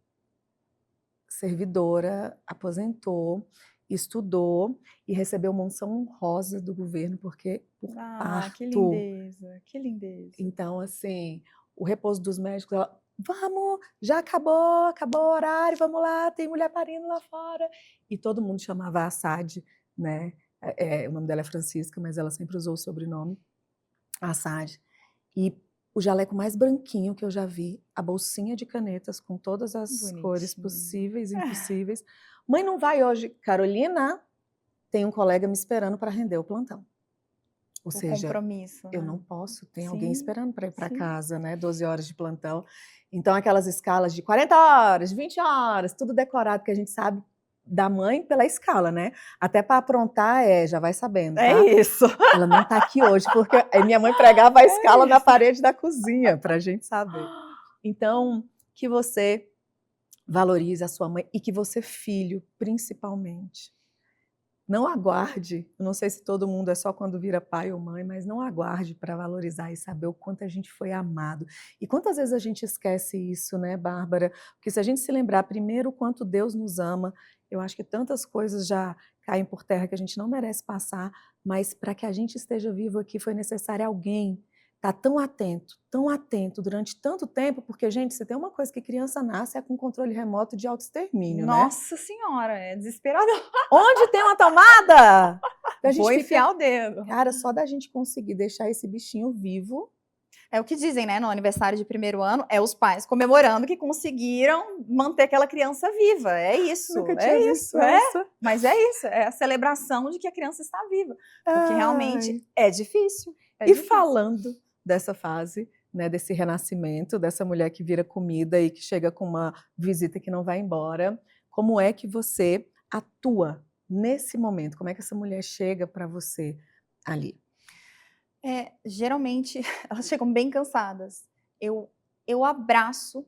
[SPEAKER 3] Servidora, aposentou, estudou e recebeu menção honrosa do governo porque por parto.
[SPEAKER 1] Que lindeza, que lindeza.
[SPEAKER 3] Então, assim, o repouso dos médicos, ela, vamos, já acabou o horário, vamos lá, tem mulher parindo lá fora. E todo mundo chamava a Assad, né? O nome dela é Francisca, mas ela sempre usou o sobrenome, Assad. E o jaleco mais branquinho que eu já vi, a bolsinha de canetas com todas as cores possíveis e impossíveis. Mãe, não vai hoje? Carolina, tem um colega me esperando para render o plantão. Ou seja,
[SPEAKER 1] compromisso,
[SPEAKER 3] eu
[SPEAKER 1] né?
[SPEAKER 3] não posso, tem
[SPEAKER 1] Sim,
[SPEAKER 3] alguém esperando para ir para
[SPEAKER 1] sim.
[SPEAKER 3] casa, né? 12 horas de plantão. Então, aquelas escalas de 40 horas, 20 horas, tudo decorado, que a gente sabe da mãe pela escala, né? Até para aprontar, já vai sabendo, tá?
[SPEAKER 1] É isso.
[SPEAKER 3] Ela não tá aqui hoje, porque minha mãe pregava a escala na parede da cozinha, pra gente saber. Então, que você valorize a sua mãe e que você, filho, principalmente, não aguarde, eu não sei se todo mundo é só quando vira pai ou mãe, mas não aguarde para valorizar e saber o quanto a gente foi amado. E quantas vezes a gente esquece isso, né, Bárbara? Porque se a gente se lembrar primeiro o quanto Deus nos ama, eu acho que tantas coisas já caem por terra que a gente não merece passar, mas para que a gente esteja vivo aqui foi necessário alguém estar tão atento durante tanto tempo, porque, gente, se tem uma coisa que criança nasce é com controle remoto de autoextermínio, né?
[SPEAKER 1] Nossa Senhora, é desesperador.
[SPEAKER 3] Onde tem uma tomada? A gente
[SPEAKER 1] Vou
[SPEAKER 3] fica...
[SPEAKER 1] enfiar o dedo.
[SPEAKER 3] Cara, só da gente conseguir deixar esse bichinho vivo.
[SPEAKER 1] É o que dizem, né? No aniversário de primeiro ano, é os pais comemorando que conseguiram manter aquela criança viva. É isso,
[SPEAKER 3] Nunca tinha visto
[SPEAKER 1] é.
[SPEAKER 3] essa.
[SPEAKER 1] Mas é isso, é a celebração de que a criança está viva. Porque realmente é difícil.
[SPEAKER 3] E falando dessa fase, né, desse renascimento, dessa mulher que vira comida e que chega com uma visita que não vai embora, como é que você atua nesse momento? Como é que essa mulher chega para você ali?
[SPEAKER 1] Geralmente, elas chegam bem cansadas. Eu abraço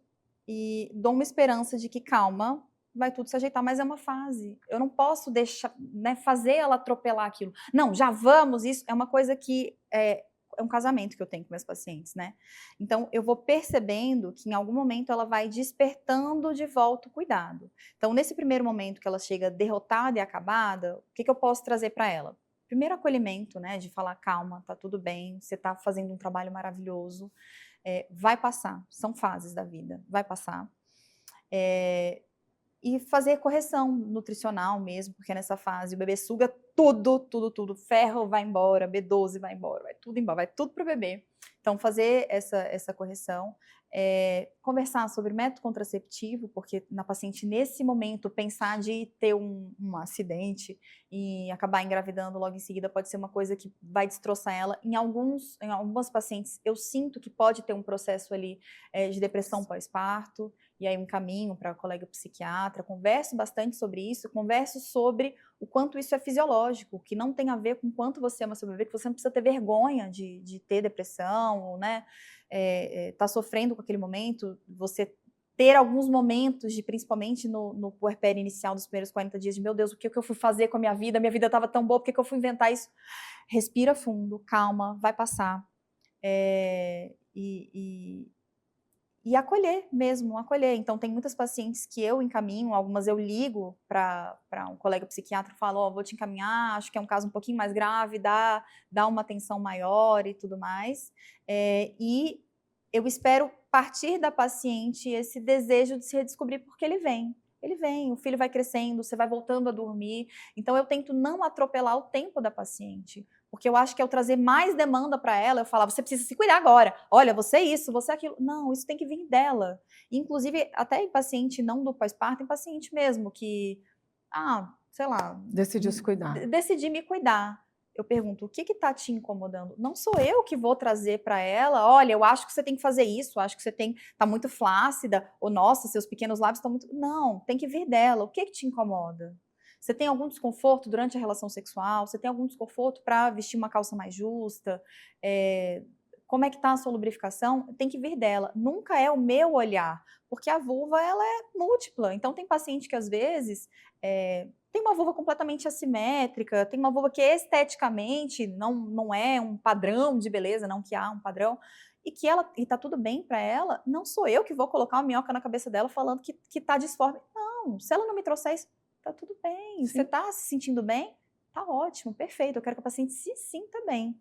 [SPEAKER 1] e dou uma esperança de que, calma, vai tudo se ajeitar, mas é uma fase. Eu não posso deixar, né, fazer ela atropelar aquilo. Não, já vamos, isso é uma coisa que é um casamento que eu tenho com meus pacientes, né? Então, eu vou percebendo que em algum momento ela vai despertando de volta o cuidado. Então, nesse primeiro momento que ela chega derrotada e acabada, o que eu posso trazer para ela? Primeiro acolhimento, né, de falar, calma, tá tudo bem, você tá fazendo um trabalho maravilhoso, vai passar, são fases da vida, vai passar. E fazer correção nutricional mesmo, porque nessa fase o bebê suga tudo, ferro vai embora, B12 vai embora, vai tudo pro bebê. Então, fazer essa correção, conversar sobre método contraceptivo, porque na paciente, nesse momento, pensar de ter um acidente e acabar engravidando logo em seguida pode ser uma coisa que vai destroçar ela. Em algumas pacientes, eu sinto que pode ter um processo ali de depressão pós-parto, e aí um caminho para colega psiquiatra, converso bastante sobre isso, converso sobre o quanto isso é fisiológico, que não tem a ver com quanto você ama seu bebê, que você não precisa ter vergonha de ter depressão, ou, né, tá sofrendo com aquele momento, você ter alguns momentos, principalmente no puerpério inicial dos primeiros 40 dias, de meu Deus, o que eu fui fazer com a minha vida estava tão boa, por que eu fui inventar isso? Respira fundo, calma, vai passar. E acolher mesmo, acolher. Então, tem muitas pacientes que eu encaminho, algumas eu ligo para um colega psiquiatra e falo, vou te encaminhar, acho que é um caso um pouquinho mais grave, dá uma atenção maior e tudo mais. E eu espero partir da paciente esse desejo de se redescobrir porque ele vem. ele vem, o filho vai crescendo, você vai voltando a dormir. Então eu tento não atropelar o tempo da paciente, porque eu acho que ao trazer mais demanda para ela, eu falava, você precisa se cuidar agora, olha, você isso, você aquilo. Não, isso tem que vir dela. Inclusive, até em paciente não do pós-parto, em paciente mesmo, que, sei lá...
[SPEAKER 3] Decidiu se cuidar.
[SPEAKER 1] Decidi me cuidar. Eu pergunto, o que está te incomodando? Não sou eu que vou trazer para ela, olha, eu acho que você tem que fazer isso, acho que você tá muito flácida, ou nossa, seus pequenos lábios estão muito... Não, tem que vir dela. O que te incomoda? Você tem algum desconforto durante a relação sexual? Você tem algum desconforto para vestir uma calça mais justa? Como é que está a sua lubrificação? Tem que vir dela. Nunca é o meu olhar, porque a vulva, ela é múltipla. Então, tem paciente que, às vezes, tem uma vulva completamente assimétrica, tem uma vulva que esteticamente não é um padrão de beleza, não que há um padrão, e tá tudo bem para ela. Não sou eu que vou colocar uma minhoca na cabeça dela falando que tá disforme. Não, se ela não me trouxer isso, tá tudo bem.
[SPEAKER 3] Sim.
[SPEAKER 1] Você tá se sentindo bem? Tá ótimo, perfeito. Eu quero que a paciente se sinta bem.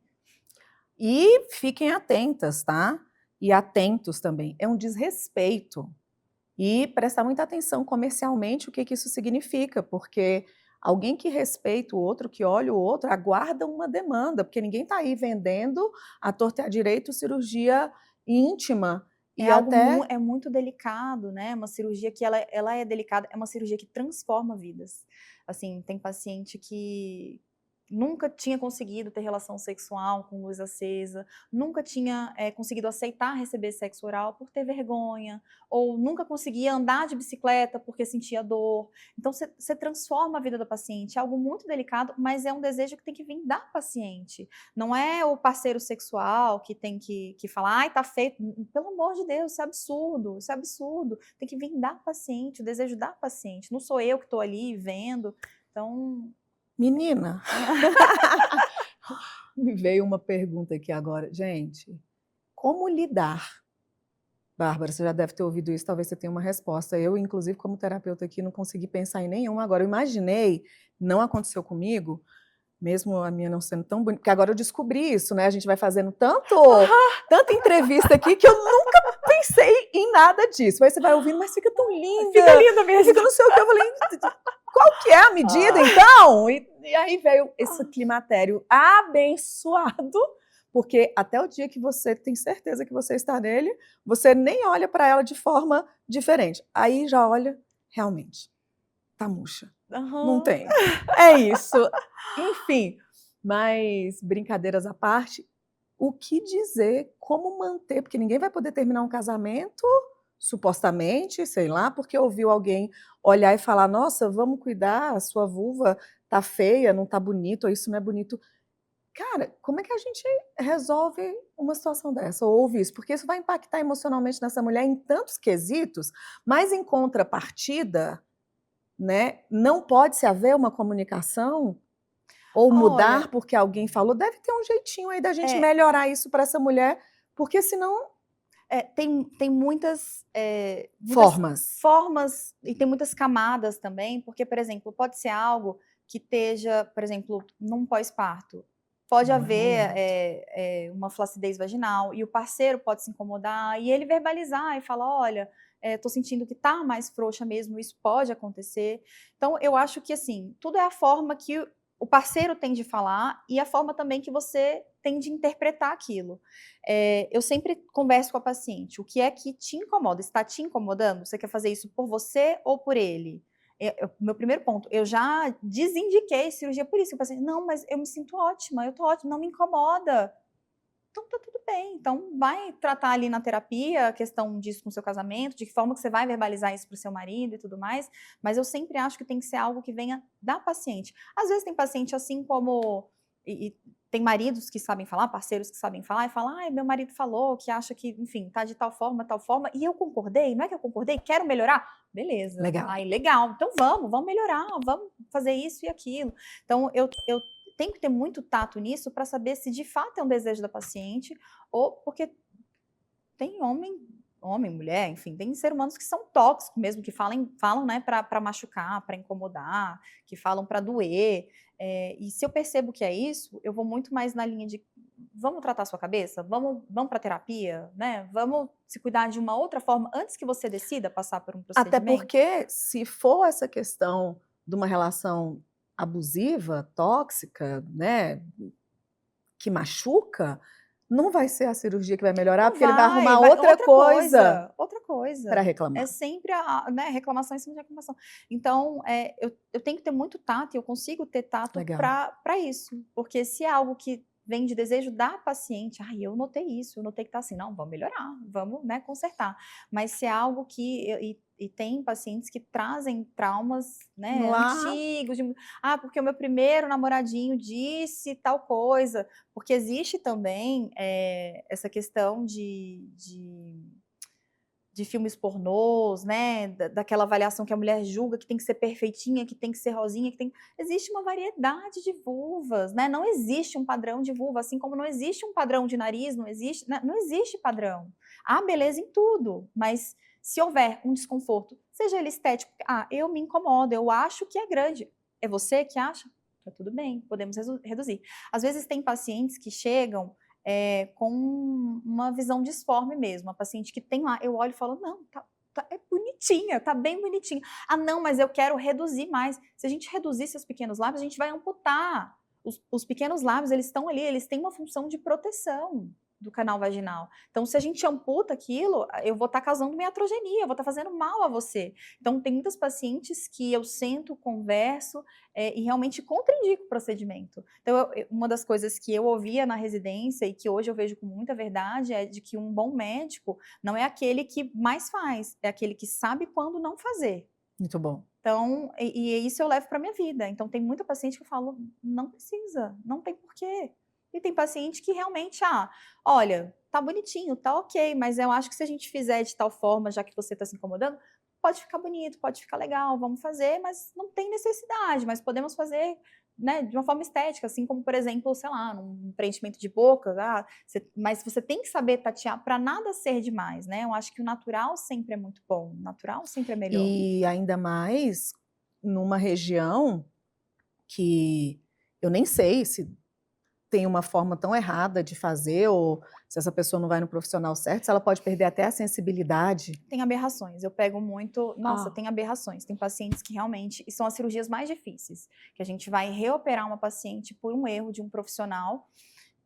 [SPEAKER 3] E fiquem atentas, tá? E atentos também. É um desrespeito. E prestar muita atenção comercialmente o que isso significa, porque alguém que respeita o outro, que olha o outro, aguarda uma demanda, porque ninguém está aí vendendo à torta e à direito cirurgia íntima.
[SPEAKER 1] E é muito delicado, né? Uma cirurgia que ela é delicada, é uma cirurgia que transforma vidas. Assim, tem paciente que nunca tinha conseguido ter relação sexual com luz acesa, nunca tinha conseguido aceitar receber sexo oral por ter vergonha, ou nunca conseguia andar de bicicleta porque sentia dor. Então, você transforma a vida da paciente. É algo muito delicado, mas é um desejo que tem que vir da paciente. Não é o parceiro sexual que tem que falar, ai, tá feito. Pelo amor de Deus, isso é absurdo, isso é absurdo. Tem que vir da paciente, o desejo da paciente. Não sou eu que estou ali vendo. Então...
[SPEAKER 3] Menina, me veio uma pergunta aqui agora. Gente, como lidar? Bárbara, você já deve ter ouvido isso, talvez você tenha uma resposta. Eu, inclusive, como terapeuta aqui, não consegui pensar em nenhuma. Agora, eu imaginei, não aconteceu comigo, mesmo a minha não sendo tão bonita, porque agora eu descobri isso, né? A gente vai fazendo tanta entrevista aqui que eu nunca pensei em nada disso. Aí você vai ouvindo, mas fica tão linda.
[SPEAKER 1] Fica linda mesmo.
[SPEAKER 3] Fica não sei o que. Eu falei, qual que é a medida, então? E aí veio esse climatério abençoado, porque até o dia que você tem certeza que você está nele, você nem olha para ela de forma diferente. Aí já olha, realmente, tá murcha. Não tem. É isso. Enfim, mas brincadeiras à parte, o que dizer, como manter, porque ninguém vai poder terminar um casamento, supostamente, sei lá, porque ouviu alguém olhar e falar, nossa, vamos cuidar, a sua vulva tá feia, não tá bonito, ou isso não é bonito. Cara, como é que a gente resolve uma situação dessa, ou ouve isso? Porque isso vai impactar emocionalmente nessa mulher em tantos quesitos, mas em contrapartida, né, não pode-se haver uma comunicação ou mudar porque alguém falou, deve ter um jeitinho aí da gente melhorar isso para essa mulher, porque senão...
[SPEAKER 1] Tem muitas
[SPEAKER 3] formas
[SPEAKER 1] e tem muitas camadas também, porque, por exemplo, pode ser algo que esteja, por exemplo, num pós-parto. Pode haver uma flacidez vaginal e o parceiro pode se incomodar e ele verbalizar e falar, olha, tô sentindo que tá mais frouxa mesmo, isso pode acontecer. Então, eu acho que, assim, tudo é a forma que o parceiro tem de falar e a forma também que você tem de interpretar aquilo. Eu sempre converso com a paciente, o que é que te incomoda? Está te incomodando? Você quer fazer isso por você ou por ele? Meu primeiro ponto, eu já desindiquei cirurgia por isso. O paciente, não, mas eu me sinto ótima, eu tô ótima, não me incomoda. Então tá tudo bem. Então vai tratar ali na terapia a questão disso com o seu casamento, de que forma que você vai verbalizar isso para o seu marido e tudo mais. Mas eu sempre acho que tem que ser algo que venha da paciente. Às vezes tem paciente assim como... E tem maridos que sabem falar, parceiros que sabem falar, e falam, ai, meu marido falou que acha que, enfim, tá de tal forma, e eu concordei, não é que eu concordei, quero melhorar? Beleza.
[SPEAKER 3] Legal.
[SPEAKER 1] Ai, legal. Então vamos melhorar, vamos fazer isso e aquilo. Então eu tenho que ter muito tato nisso para saber se de fato é um desejo da paciente ou porque tem homem, mulher, enfim, tem seres humanos que são tóxicos mesmo, que falam né, para machucar, para incomodar, que falam para doer. E se eu percebo que é isso, eu vou muito mais na linha de vamos tratar a sua cabeça? Vamos para terapia, né? Vamos se cuidar de uma outra forma antes que você decida passar por um
[SPEAKER 3] Até
[SPEAKER 1] procedimento?
[SPEAKER 3] porque, se for essa questão de uma relação abusiva, tóxica, né, que machuca, não vai ser a cirurgia que vai melhorar,
[SPEAKER 1] Não
[SPEAKER 3] porque ele vai arrumar
[SPEAKER 1] vai,
[SPEAKER 3] outra coisa
[SPEAKER 1] outra
[SPEAKER 3] para
[SPEAKER 1] coisa. É
[SPEAKER 3] reclamar.
[SPEAKER 1] sempre né, reclamação em cima de reclamação. Então, eu tenho que ter muito tato, e eu consigo ter tato
[SPEAKER 3] Legal.
[SPEAKER 1] para isso. Porque se é algo que vem de desejo da paciente, ai, eu notei isso, eu notei que tá assim, não, vamos melhorar, vamos, né, consertar. Mas se é algo que, e tem pacientes que trazem traumas, né,
[SPEAKER 3] Lá,
[SPEAKER 1] antigos, porque o meu primeiro namoradinho disse tal coisa, porque existe também essa questão de filmes pornôs, né? Daquela avaliação que a mulher julga que tem que ser perfeitinha, que tem que ser rosinha, que tem. Existe uma variedade de vulvas, né? Não existe um padrão de vulva, assim como não existe um padrão de nariz, não existe, né? Não existe padrão. Há beleza em tudo, mas se houver um desconforto, seja ele estético, eu me incomodo, eu acho que é grande. É você que acha? Tá tudo bem, podemos reduzir. Às vezes tem pacientes que chegam com uma visão disforme mesmo. A paciente que tem lá, eu olho e falo, não, é bonitinha, tá bem bonitinha. Ah, não, mas eu quero reduzir mais. Se a gente reduzir seus pequenos lábios, a gente vai amputar. Os pequenos lábios, eles estão ali, eles têm uma função de proteção do canal vaginal. Então, se a gente amputa aquilo, eu vou estar causando uma iatrogenia, eu vou estar fazendo mal a você. Então, tem muitas pacientes que eu sento, converso e realmente contraindico o procedimento. Então, uma das coisas que eu ouvia na residência e que hoje eu vejo com muita verdade é de que um bom médico não é aquele que mais faz, é aquele que sabe quando não fazer.
[SPEAKER 3] muito bom.
[SPEAKER 1] Então, e isso eu levo para minha vida. Então, tem muita paciente que eu falo, não precisa, não tem porquê. E tem paciente que realmente, olha, tá bonitinho, tá ok, mas eu acho que se a gente fizer de tal forma, já que você está se incomodando, pode ficar bonito, pode ficar legal, vamos fazer, mas não tem necessidade, mas podemos fazer, né, de uma forma estética, assim como, por exemplo, sei lá, num preenchimento de boca, mas você tem que saber tatear para nada ser demais, né? Eu acho que o natural sempre é muito bom, o natural sempre é melhor.
[SPEAKER 3] E ainda mais numa região que eu nem sei se tem uma forma tão errada de fazer, ou se essa pessoa não vai no profissional certo, se ela pode perder até a sensibilidade.
[SPEAKER 1] Tem aberrações, eu pego muito. Nossa,
[SPEAKER 3] Ah.
[SPEAKER 1] tem aberrações. Tem pacientes que realmente. E são as cirurgias mais difíceis. Que a gente vai reoperar uma paciente por um erro de um profissional,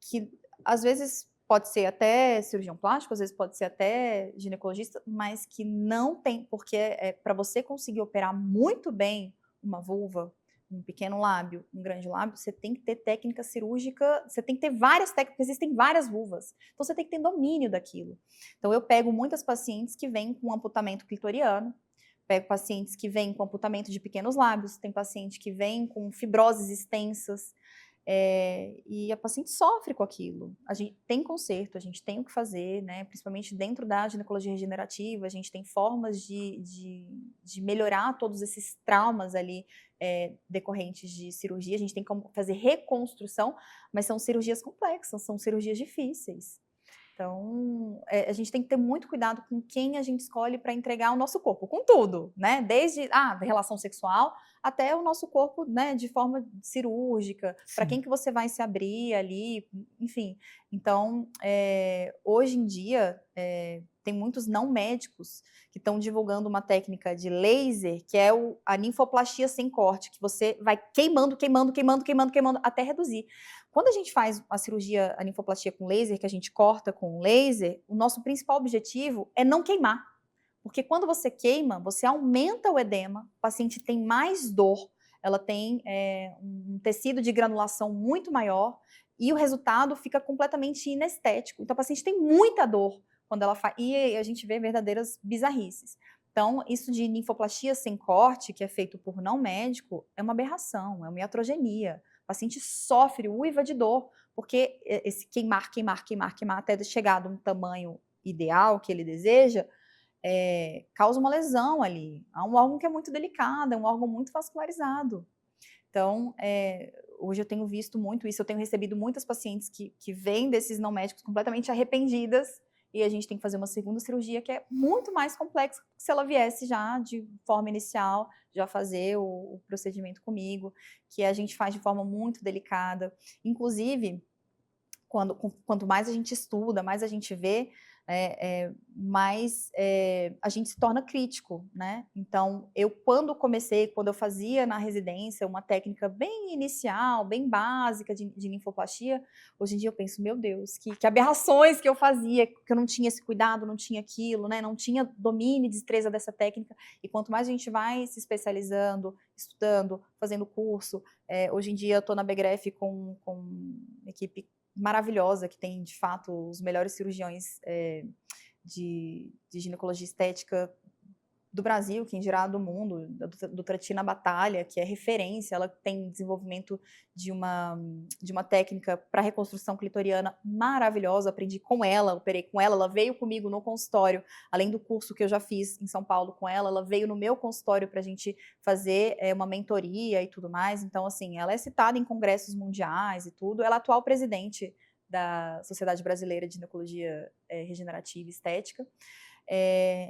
[SPEAKER 1] que às vezes pode ser até cirurgião plástico, às vezes pode ser até ginecologista, mas que não tem. Porque para você conseguir operar muito bem uma vulva, um pequeno lábio, um grande lábio, você tem que ter técnica cirúrgica, você tem que ter várias técnicas, existem várias vulvas. Então você tem que ter domínio daquilo. Então eu pego muitas pacientes que vêm com amputamento clitoriano, pego pacientes que vêm com amputamento de pequenos lábios, tem paciente que vem com fibroses extensas, e a paciente sofre com aquilo. A gente tem conserto, a gente tem o que fazer, né? Principalmente dentro da ginecologia regenerativa, a gente tem formas de melhorar todos esses traumas ali decorrentes de cirurgia. A gente tem como fazer reconstrução, mas são cirurgias complexas, são cirurgias difíceis. Então, a gente tem que ter muito cuidado com quem a gente escolhe para entregar o nosso corpo, com tudo, né? Desde a relação sexual até o nosso corpo, né, de forma cirúrgica, para quem que você vai se abrir ali, enfim. Então, hoje em dia, tem muitos não médicos que estão divulgando uma técnica de laser, que é a ninfoplastia sem corte, que você vai queimando, queimando, queimando, queimando, queimando, até reduzir. Quando a gente faz a cirurgia, a ninfoplastia com laser, que a gente corta com laser, o nosso principal objetivo é não queimar. Porque quando você queima, você aumenta o edema, o paciente tem mais dor, ela tem um tecido de granulação muito maior e o resultado fica completamente inestético. Então, a paciente tem muita dor quando ela faz. E a gente vê verdadeiras bizarrices. Então, isso de ninfoplastia sem corte, que é feito por não médico, é uma aberração, é uma iatrogenia. O paciente sofre, uiva de dor, porque esse queimar, queimar, queimar, queimar, até chegar a um tamanho ideal que ele deseja, causa uma lesão ali. É um órgão que é muito delicado, é um órgão muito vascularizado. Então, hoje eu tenho visto muito isso, eu tenho recebido muitas pacientes que vêm desses não médicos completamente arrependidas, e a gente tem que fazer uma segunda cirurgia que é muito mais complexa que se ela viesse já de forma inicial, já fazer o procedimento comigo, que a gente faz de forma muito delicada. Inclusive, quanto mais a gente estuda, mais a gente vê, mais a gente se torna crítico, né? Então, quando eu fazia na residência uma técnica bem inicial, bem básica de linfoplastia, hoje em dia eu penso, meu Deus, que aberrações que eu fazia, que eu não tinha esse cuidado, não tinha aquilo, né? Não tinha domínio e destreza dessa técnica. E quanto mais a gente vai se especializando, estudando, fazendo curso, hoje em dia eu estou na BGREF com uma equipe maravilhosa, que tem, de fato, os melhores cirurgiões de ginecologia estética do Brasil, quem dirá do mundo, do Tratina Batalha, que é referência, ela tem desenvolvimento de uma técnica para reconstrução clitoriana maravilhosa, aprendi com ela, operei com ela, ela veio comigo no consultório, além do curso que eu já fiz em São Paulo com ela veio no meu consultório para a gente fazer uma mentoria e tudo mais, então assim, ela é citada em congressos mundiais e tudo, ela é atual presidente da Sociedade Brasileira de Ginecologia Regenerativa e Estética.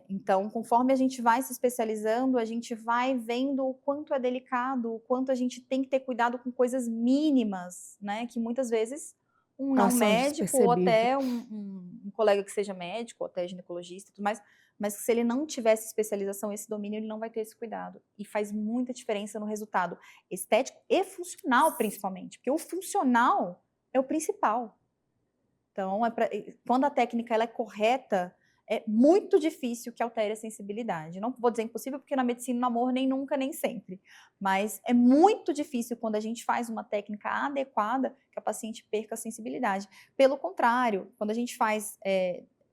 [SPEAKER 1] Então, conforme a gente vai se especializando, a gente vai vendo o quanto é delicado, o quanto a gente tem que ter cuidado com coisas mínimas, né? Que muitas vezes um não médico ou até um colega que seja médico, ou até ginecologista e tudo mais, mas que se ele não tivesse especialização, esse domínio, ele não vai ter esse cuidado. E faz muita diferença no resultado estético e funcional, principalmente, porque o funcional é o principal. Então, quando a técnica ela é correta, é muito difícil que altere a sensibilidade. Não vou dizer impossível, porque na medicina no amor nem nunca, nem sempre. Mas é muito difícil quando a gente faz uma técnica adequada que a paciente perca a sensibilidade. Pelo contrário, quando a gente faz...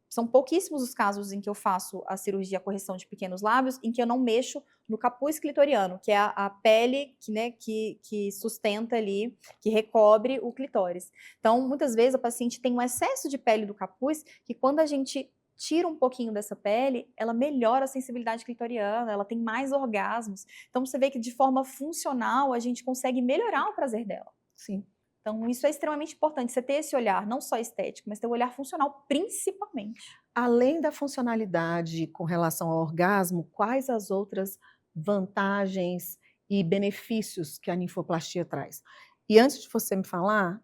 [SPEAKER 1] são pouquíssimos os casos em que eu faço a cirurgia, a correção de pequenos lábios, em que eu não mexo no capuz clitoriano, que é a pele que sustenta ali, que recobre o clitóris. Então, muitas vezes a paciente tem um excesso de pele do capuz, que quando a gente tira um pouquinho dessa pele, ela melhora a sensibilidade clitoriana, ela tem mais orgasmos. Então, você vê que de forma funcional, a gente consegue melhorar o prazer dela.
[SPEAKER 3] Sim.
[SPEAKER 1] Então, isso é extremamente importante, você ter esse olhar, não só estético, mas ter o olhar funcional, principalmente.
[SPEAKER 3] Além da funcionalidade com relação ao orgasmo, quais as outras vantagens e benefícios que a ninfoplastia traz? E antes de você me falar,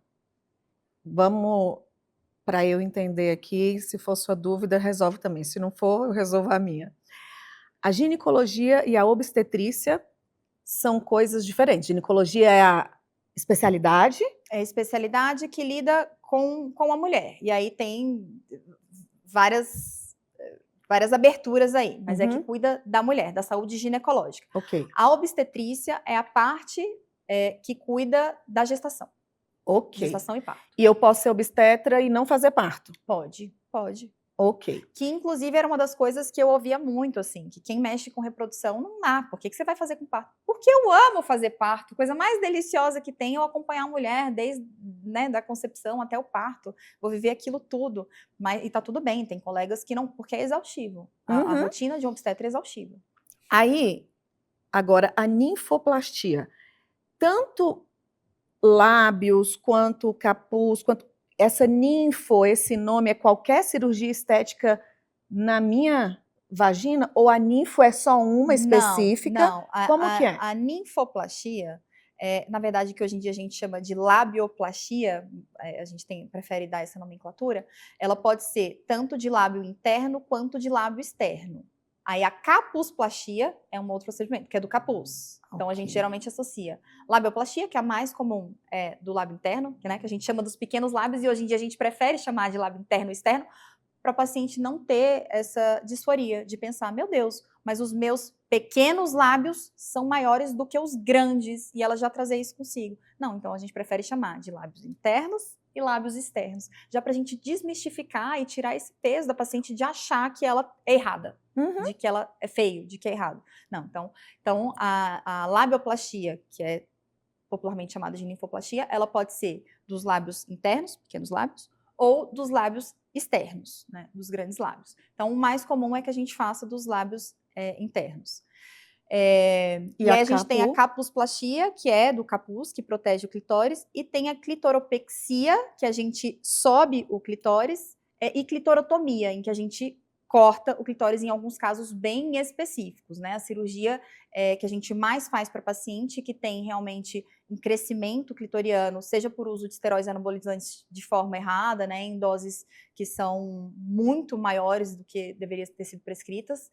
[SPEAKER 3] vamos, para eu entender aqui, se for sua dúvida, resolve também. Se não for, eu resolvo a minha. A ginecologia e a obstetrícia são coisas diferentes. Ginecologia é a especialidade.
[SPEAKER 1] É a especialidade que lida com a mulher. E aí tem várias aberturas aí, mas é que cuida da mulher, da saúde ginecológica.
[SPEAKER 3] Ok.
[SPEAKER 1] A obstetrícia é a parte que cuida da gestação.
[SPEAKER 3] Ok.
[SPEAKER 1] Gestação e parto.
[SPEAKER 3] E eu posso ser obstetra e não fazer parto?
[SPEAKER 1] Pode.
[SPEAKER 3] Ok.
[SPEAKER 1] Que, inclusive, era uma das coisas que eu ouvia muito, assim, que quem mexe com reprodução não dá. Por que você vai fazer com parto? Porque eu amo fazer parto. A coisa mais deliciosa que tem é eu acompanhar a mulher desde, né, da concepção até o parto. Vou viver aquilo tudo. E tá tudo bem, tem colegas que não, porque é exaustivo. A rotina de um obstetra é exaustiva.
[SPEAKER 3] Aí, agora, a ninfoplastia. Tanto lábios, quanto capuz, quanto... Essa ninfo, esse nome, é qualquer cirurgia estética na minha vagina? Ou a ninfo é só uma específica?
[SPEAKER 1] Não.
[SPEAKER 3] Como que é?
[SPEAKER 1] A ninfoplastia, na verdade, que hoje em dia a gente chama de labioplastia, a gente prefere dar essa nomenclatura, ela pode ser tanto de lábio interno quanto de lábio externo. Aí a capusplastia é um outro procedimento, que é do capuz. Então a gente geralmente associa labioplastia, que é a mais comum do lábio interno, que a gente chama dos pequenos lábios, e hoje em dia a gente prefere chamar de lábio interno e externo, para o paciente não ter essa disforia de pensar, meu Deus, mas os meus pequenos lábios são maiores do que os grandes, e ela já trazer isso consigo. Não, então a gente prefere chamar de lábios internos e lábios externos, já para a gente desmistificar e tirar esse peso da paciente de achar que ela é errada, de que ela é feio, de que é errado. Não, então a labioplastia, que é popularmente chamada de ninfoplastia, ela pode ser dos lábios internos, pequenos lábios, ou dos lábios externos, né, dos grandes lábios. Então, o mais comum é que a gente faça dos lábios internos. E aí a gente tem a capusplastia, que é do capuz, que protege o clitóris, e tem a clitoropexia, que a gente sobe o clitóris, e clitorotomia, em que a gente corta o clitóris em alguns casos bem específicos, né? A cirurgia que a gente mais faz para paciente que tem realmente um crescimento clitoriano, seja por uso de esteroides anabolizantes de forma errada, né, em doses que são muito maiores do que deveriam ter sido prescritas,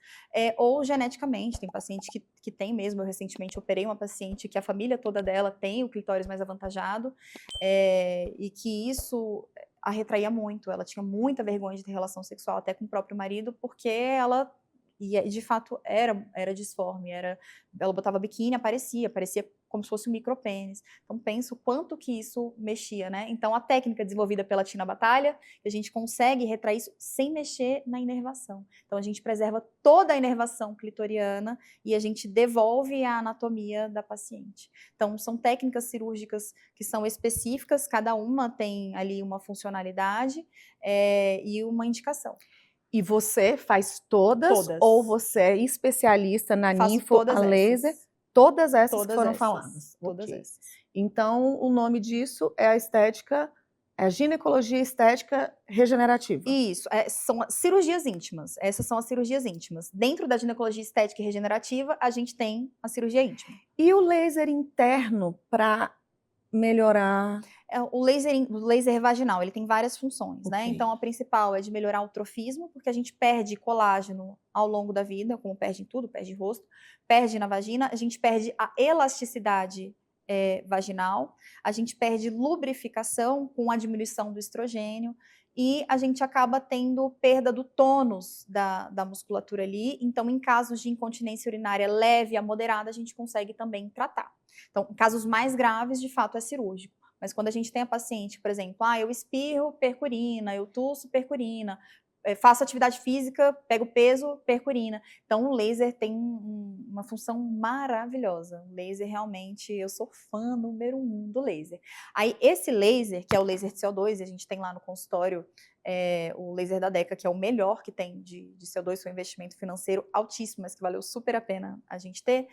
[SPEAKER 1] ou geneticamente, tem paciente que tem mesmo. Eu recentemente operei uma paciente que a família toda dela tem o clitóris mais avantajado, e que isso a retraía muito. Ela tinha muita vergonha de ter relação sexual até com o próprio marido, porque ela, e de fato era disforme, ela botava biquíni, parecia como se fosse um micropênis. Então penso o quanto que isso mexia, né? Então a técnica desenvolvida pela Tina Batalha, a gente consegue retrair isso sem mexer na inervação. Então a gente preserva toda a inervação clitoriana e a gente devolve a anatomia da paciente. Então são técnicas cirúrgicas que são específicas, cada uma tem ali uma funcionalidade e uma indicação.
[SPEAKER 3] E você faz todas.
[SPEAKER 1] Todas.
[SPEAKER 3] Ou você é especialista na
[SPEAKER 1] Faço
[SPEAKER 3] ninfo,
[SPEAKER 1] todas
[SPEAKER 3] a laser?
[SPEAKER 1] essas.
[SPEAKER 3] Todas essas que
[SPEAKER 1] Todas
[SPEAKER 3] foram
[SPEAKER 1] essas,
[SPEAKER 3] faladas.
[SPEAKER 1] todas
[SPEAKER 3] Ok.
[SPEAKER 1] essas.
[SPEAKER 3] Então, o nome disso é a estética, é a ginecologia estética regenerativa.
[SPEAKER 1] Isso, são cirurgias íntimas. Essas são as cirurgias íntimas. Dentro da ginecologia estética e regenerativa, a gente tem a cirurgia íntima.
[SPEAKER 3] E o laser interno para melhorar?
[SPEAKER 1] O laser vaginal, ele tem várias funções, né?
[SPEAKER 3] Ok.
[SPEAKER 1] Então, a principal é de melhorar o trofismo, porque a gente perde colágeno ao longo da vida, como perde em tudo, perde em rosto, perde na vagina, a gente perde a elasticidade vaginal, a gente perde lubrificação com a diminuição do estrogênio, e a gente acaba tendo perda do tônus da musculatura ali. Então, em casos de incontinência urinária leve a moderada, a gente consegue também tratar. Então, em casos mais graves, de fato, é cirúrgico. Mas quando a gente tem a paciente, por exemplo, eu espirro, percurina, eu tuço, percurina, faço atividade física, pego peso, percurina. Então, o laser tem uma função maravilhosa. O laser, realmente, eu sou fã número 1 do laser. Aí, esse laser, que é o laser de CO2, a gente tem lá no consultório o laser da DECA, que é o melhor que tem de CO2, foi um investimento financeiro altíssimo, mas que valeu super a pena a gente ter.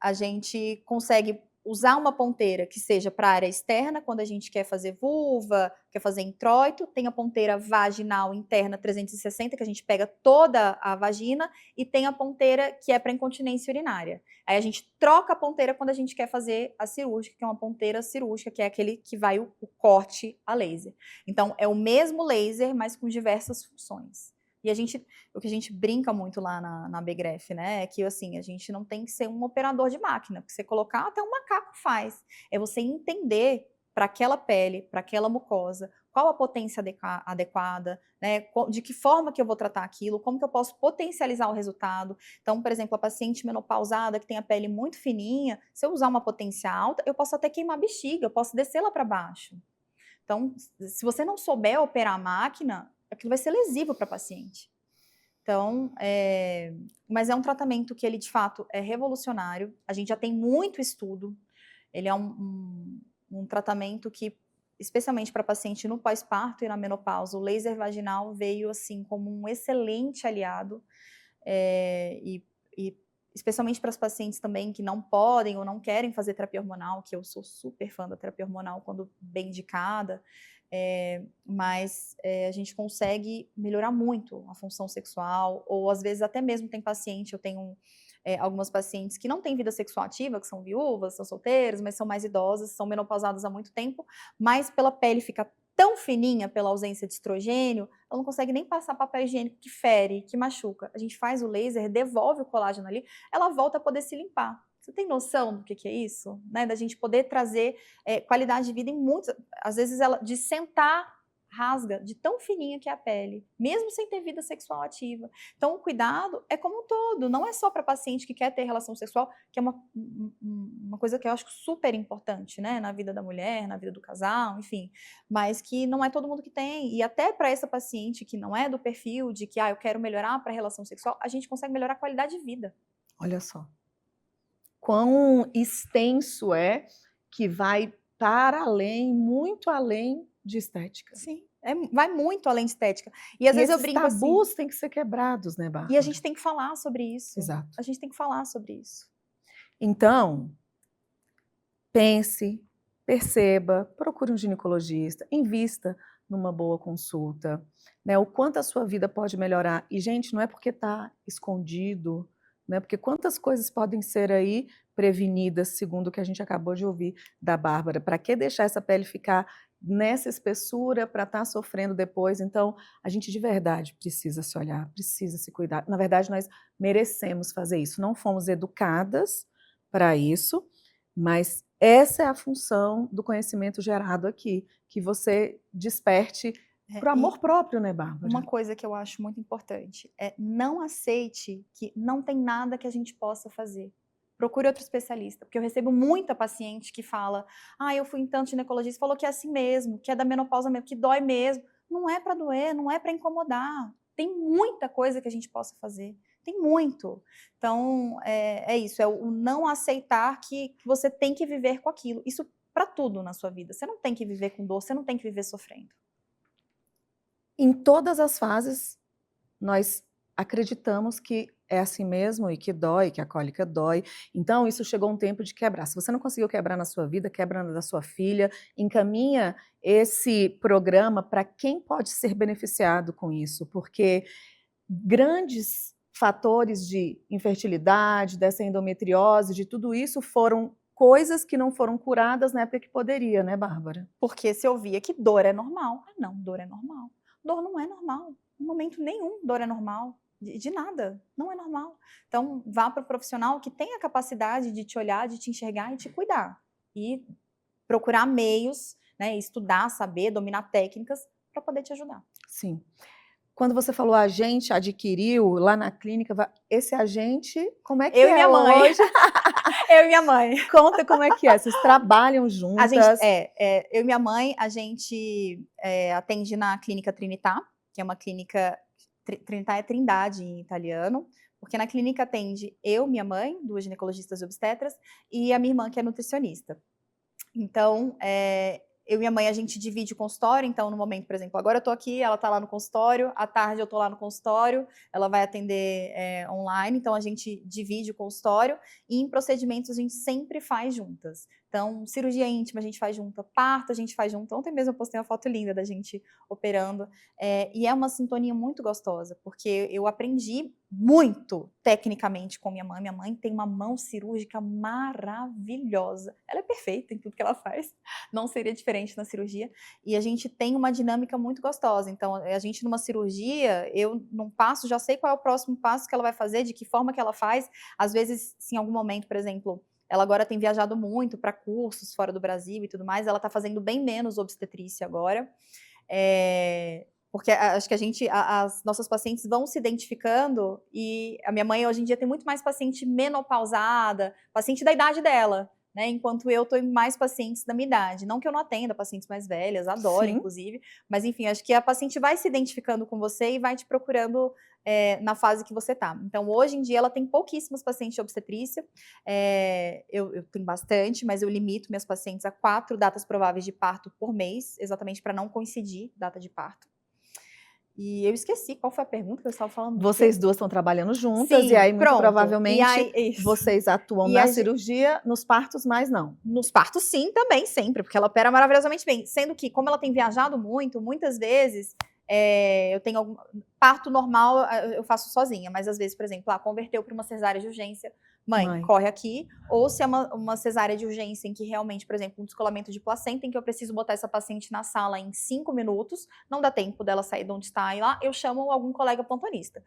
[SPEAKER 1] A gente consegue usar uma ponteira que seja para a área externa, quando a gente quer fazer vulva, quer fazer introito, tem a ponteira vaginal interna 360, que a gente pega toda a vagina, e tem a ponteira que é para incontinência urinária. Aí a gente troca a ponteira quando a gente quer fazer a cirúrgica, que é uma ponteira cirúrgica, que é aquele que vai o corte a laser. Então, é o mesmo laser, mas com diversas funções. E o que a gente brinca muito lá na BGREF, né, é que assim, a gente não tem que ser um operador de máquina, porque você colocar, até um macaco faz. É você entender para aquela pele, para aquela mucosa, qual a potência adequada, né, de que forma que eu vou tratar aquilo, como que eu posso potencializar o resultado. Então, por exemplo, a paciente menopausada que tem a pele muito fininha, se eu usar uma potência alta, eu posso até queimar a bexiga, eu posso descer lá para baixo. Então, se você não souber operar a máquina, aquilo vai ser lesivo para a paciente. Então, mas é um tratamento que ele, de fato, é revolucionário. A gente já tem muito estudo. Ele é um tratamento que, especialmente para paciente no pós-parto e na menopausa, o laser vaginal veio assim como um excelente aliado. E especialmente para as pacientes também que não podem ou não querem fazer terapia hormonal, que eu sou super fã da terapia hormonal quando bem indicada. Mas a gente consegue melhorar muito a função sexual, ou às vezes até mesmo tem paciente, eu tenho algumas pacientes que não têm vida sexual ativa, que são viúvas, são solteiras, mas são mais idosas, são menopausadas há muito tempo, mas pela pele fica tão fininha pela ausência de estrogênio, ela não consegue nem passar papel higiênico, que fere, que machuca. A gente faz o laser, devolve o colágeno ali, ela volta a poder se limpar. Você tem noção do que é isso? Né? Da gente poder trazer qualidade de vida em muitos... Às vezes, de sentar, rasga, de tão fininha que é a pele, mesmo sem ter vida sexual ativa. Então, o cuidado é como um todo, não é só para paciente que quer ter relação sexual, que é uma coisa que eu acho super importante, né? Na vida da mulher, na vida do casal, enfim, mas que não é todo mundo que tem. E até para essa paciente que não é do perfil de que eu quero melhorar para a relação sexual, a gente consegue melhorar a qualidade de vida.
[SPEAKER 3] Olha só. Quão extenso é que vai para além, muito além de estética.
[SPEAKER 1] Sim, vai muito além de estética. E às vezes eu brinco assim...
[SPEAKER 3] Esses tabus têm que ser quebrados, né, Bárbara?
[SPEAKER 1] E a gente tem que falar sobre isso.
[SPEAKER 3] Exato.
[SPEAKER 1] A gente tem que falar sobre isso.
[SPEAKER 3] Então, pense, perceba, procure um ginecologista, invista numa boa consulta, né? O quanto a sua vida pode melhorar. E, gente, não é porque está escondido, né? Porque quantas coisas podem ser aí prevenidas, segundo o que a gente acabou de ouvir da Bárbara. Para que deixar essa pele ficar nessa espessura para estar sofrendo depois? Então, a gente de verdade precisa se olhar, precisa se cuidar. Na verdade, nós merecemos fazer isso. Não fomos educadas para isso, mas essa é a função do conhecimento gerado aqui, que você desperte para o amor próprio, né, Bárbara?
[SPEAKER 1] Uma coisa que eu acho muito importante é não aceite que não tem nada que a gente possa fazer. Procure outro especialista, porque eu recebo muita paciente que fala: eu fui em tanto ginecologista, falou que é assim mesmo, que é da menopausa mesmo, que dói mesmo. Não é para doer, não é para incomodar. Tem muita coisa que a gente possa fazer. Tem muito. Então, é isso, é o não aceitar que você tem que viver com aquilo. Isso para tudo na sua vida. Você não tem que viver com dor, você não tem que viver sofrendo.
[SPEAKER 3] Em todas as fases, nós acreditamos que é assim mesmo e que dói, que a cólica dói. Então, isso chegou um tempo de quebrar. Se você não conseguiu quebrar na sua vida, quebra na da sua filha, encaminha esse programa para quem pode ser beneficiado com isso, porque grandes fatores de infertilidade, dessa endometriose, de tudo isso foram coisas que não foram curadas na época que poderia, né, Bárbara?
[SPEAKER 1] Porque se ouvia que dor é normal. Não, dor é normal. Dor não é normal. Em momento nenhum, dor é normal. De nada. Não é normal. Então, vá para o profissional que tem a capacidade de te olhar, de te enxergar e te cuidar. E procurar meios, né, estudar, saber, dominar técnicas para poder te ajudar.
[SPEAKER 3] Sim. Quando você falou agente adquiriu lá na clínica, esse agente, como é que
[SPEAKER 1] eu e minha mãe.
[SPEAKER 3] hoje?
[SPEAKER 1] Eu e minha mãe.
[SPEAKER 3] Conta como é que é. Vocês trabalham juntas?
[SPEAKER 1] Eu e minha mãe, a gente atende na clínica Trinità, que é uma clínica, Trinità é Trindade em italiano, porque na clínica atende eu, minha mãe, 2 ginecologistas e obstetras, e a minha irmã, que é nutricionista. Então, eu e minha mãe, a gente divide o consultório, então no momento, por exemplo, agora eu tô aqui, ela tá lá no consultório, à tarde eu tô lá no consultório, ela vai atender online, então a gente divide o consultório, e em procedimentos a gente sempre faz juntas. Então, cirurgia íntima a gente faz junto, parto a gente faz junto. Ontem mesmo eu postei uma foto linda da gente operando, e é uma sintonia muito gostosa, porque eu aprendi muito tecnicamente com minha mãe. Minha mãe tem uma mão cirúrgica maravilhosa, ela é perfeita em tudo que ela faz, não seria diferente na cirurgia, e a gente tem uma dinâmica muito gostosa. Então, a gente numa cirurgia, eu num passo já sei qual é o próximo passo que ela vai fazer, de que forma que ela faz. Às vezes, se em algum momento, por exemplo, ela agora tem viajado muito para cursos fora do Brasil e tudo mais, ela está fazendo bem menos obstetrícia agora, porque acho que as nossas pacientes vão se identificando, e a minha mãe hoje em dia tem muito mais paciente menopausada, paciente da idade dela, né? Enquanto eu estou em mais pacientes da minha idade. Não que eu não atenda pacientes mais velhas, adoro,
[SPEAKER 3] Sim.
[SPEAKER 1] inclusive, mas enfim, acho que a paciente vai se identificando com você e vai te procurando na fase que você está. Então, hoje em dia, ela tem pouquíssimos pacientes de obstetrícia, eu tenho bastante, mas eu limito meus pacientes a 4 datas prováveis de parto por mês, exatamente para não coincidir data de parto. E eu esqueci qual foi a pergunta que eu estava falando.
[SPEAKER 3] Vocês duas estão trabalhando juntas,
[SPEAKER 1] Sim,
[SPEAKER 3] e aí, muito
[SPEAKER 1] pronto.
[SPEAKER 3] provavelmente,
[SPEAKER 1] E aí,
[SPEAKER 3] vocês atuam na cirurgia, nos partos, mas não.
[SPEAKER 1] Nos partos, sim, também, sempre, porque ela opera maravilhosamente bem. Sendo que, como ela tem viajado muito, muitas vezes, eu tenho algum parto normal, eu faço sozinha, mas às vezes, por exemplo, converteu para uma cesárea de urgência, mãe, corre aqui. Ou se é uma cesárea de urgência em que realmente, por exemplo, um descolamento de placenta, em que eu preciso botar essa paciente na sala em 5 minutos, não dá tempo dela sair de onde está e lá, eu chamo algum colega plantonista.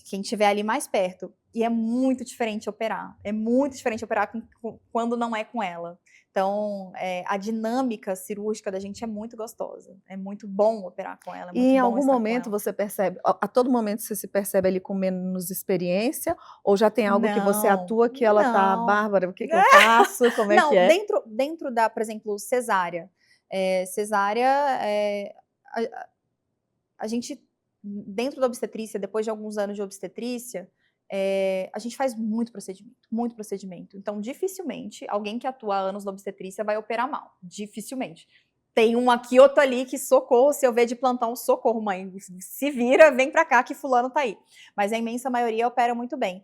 [SPEAKER 1] Quem estiver ali mais perto. E é muito diferente operar. É muito diferente operar quando não é com ela. Então, a dinâmica cirúrgica da gente é muito gostosa. É muito bom operar com ela. É muito
[SPEAKER 3] E em
[SPEAKER 1] bom
[SPEAKER 3] algum
[SPEAKER 1] estar
[SPEAKER 3] momento você percebe, a todo momento você se percebe ali com menos experiência? Ou já tem algo que você atua que ela tá, Bárbara, o que que eu faço? Como é que é?
[SPEAKER 1] Dentro da, por exemplo, cesárea. A gente, dentro da obstetrícia, depois de alguns anos de obstetrícia, a gente faz muito procedimento. Então, dificilmente, alguém que atua há anos na obstetrícia vai operar mal. Dificilmente. Tem um aqui, outro ali, que socorro, se eu ver de plantão, socorro, mãe, se vira, vem pra cá que fulano tá aí. Mas a imensa maioria opera muito bem.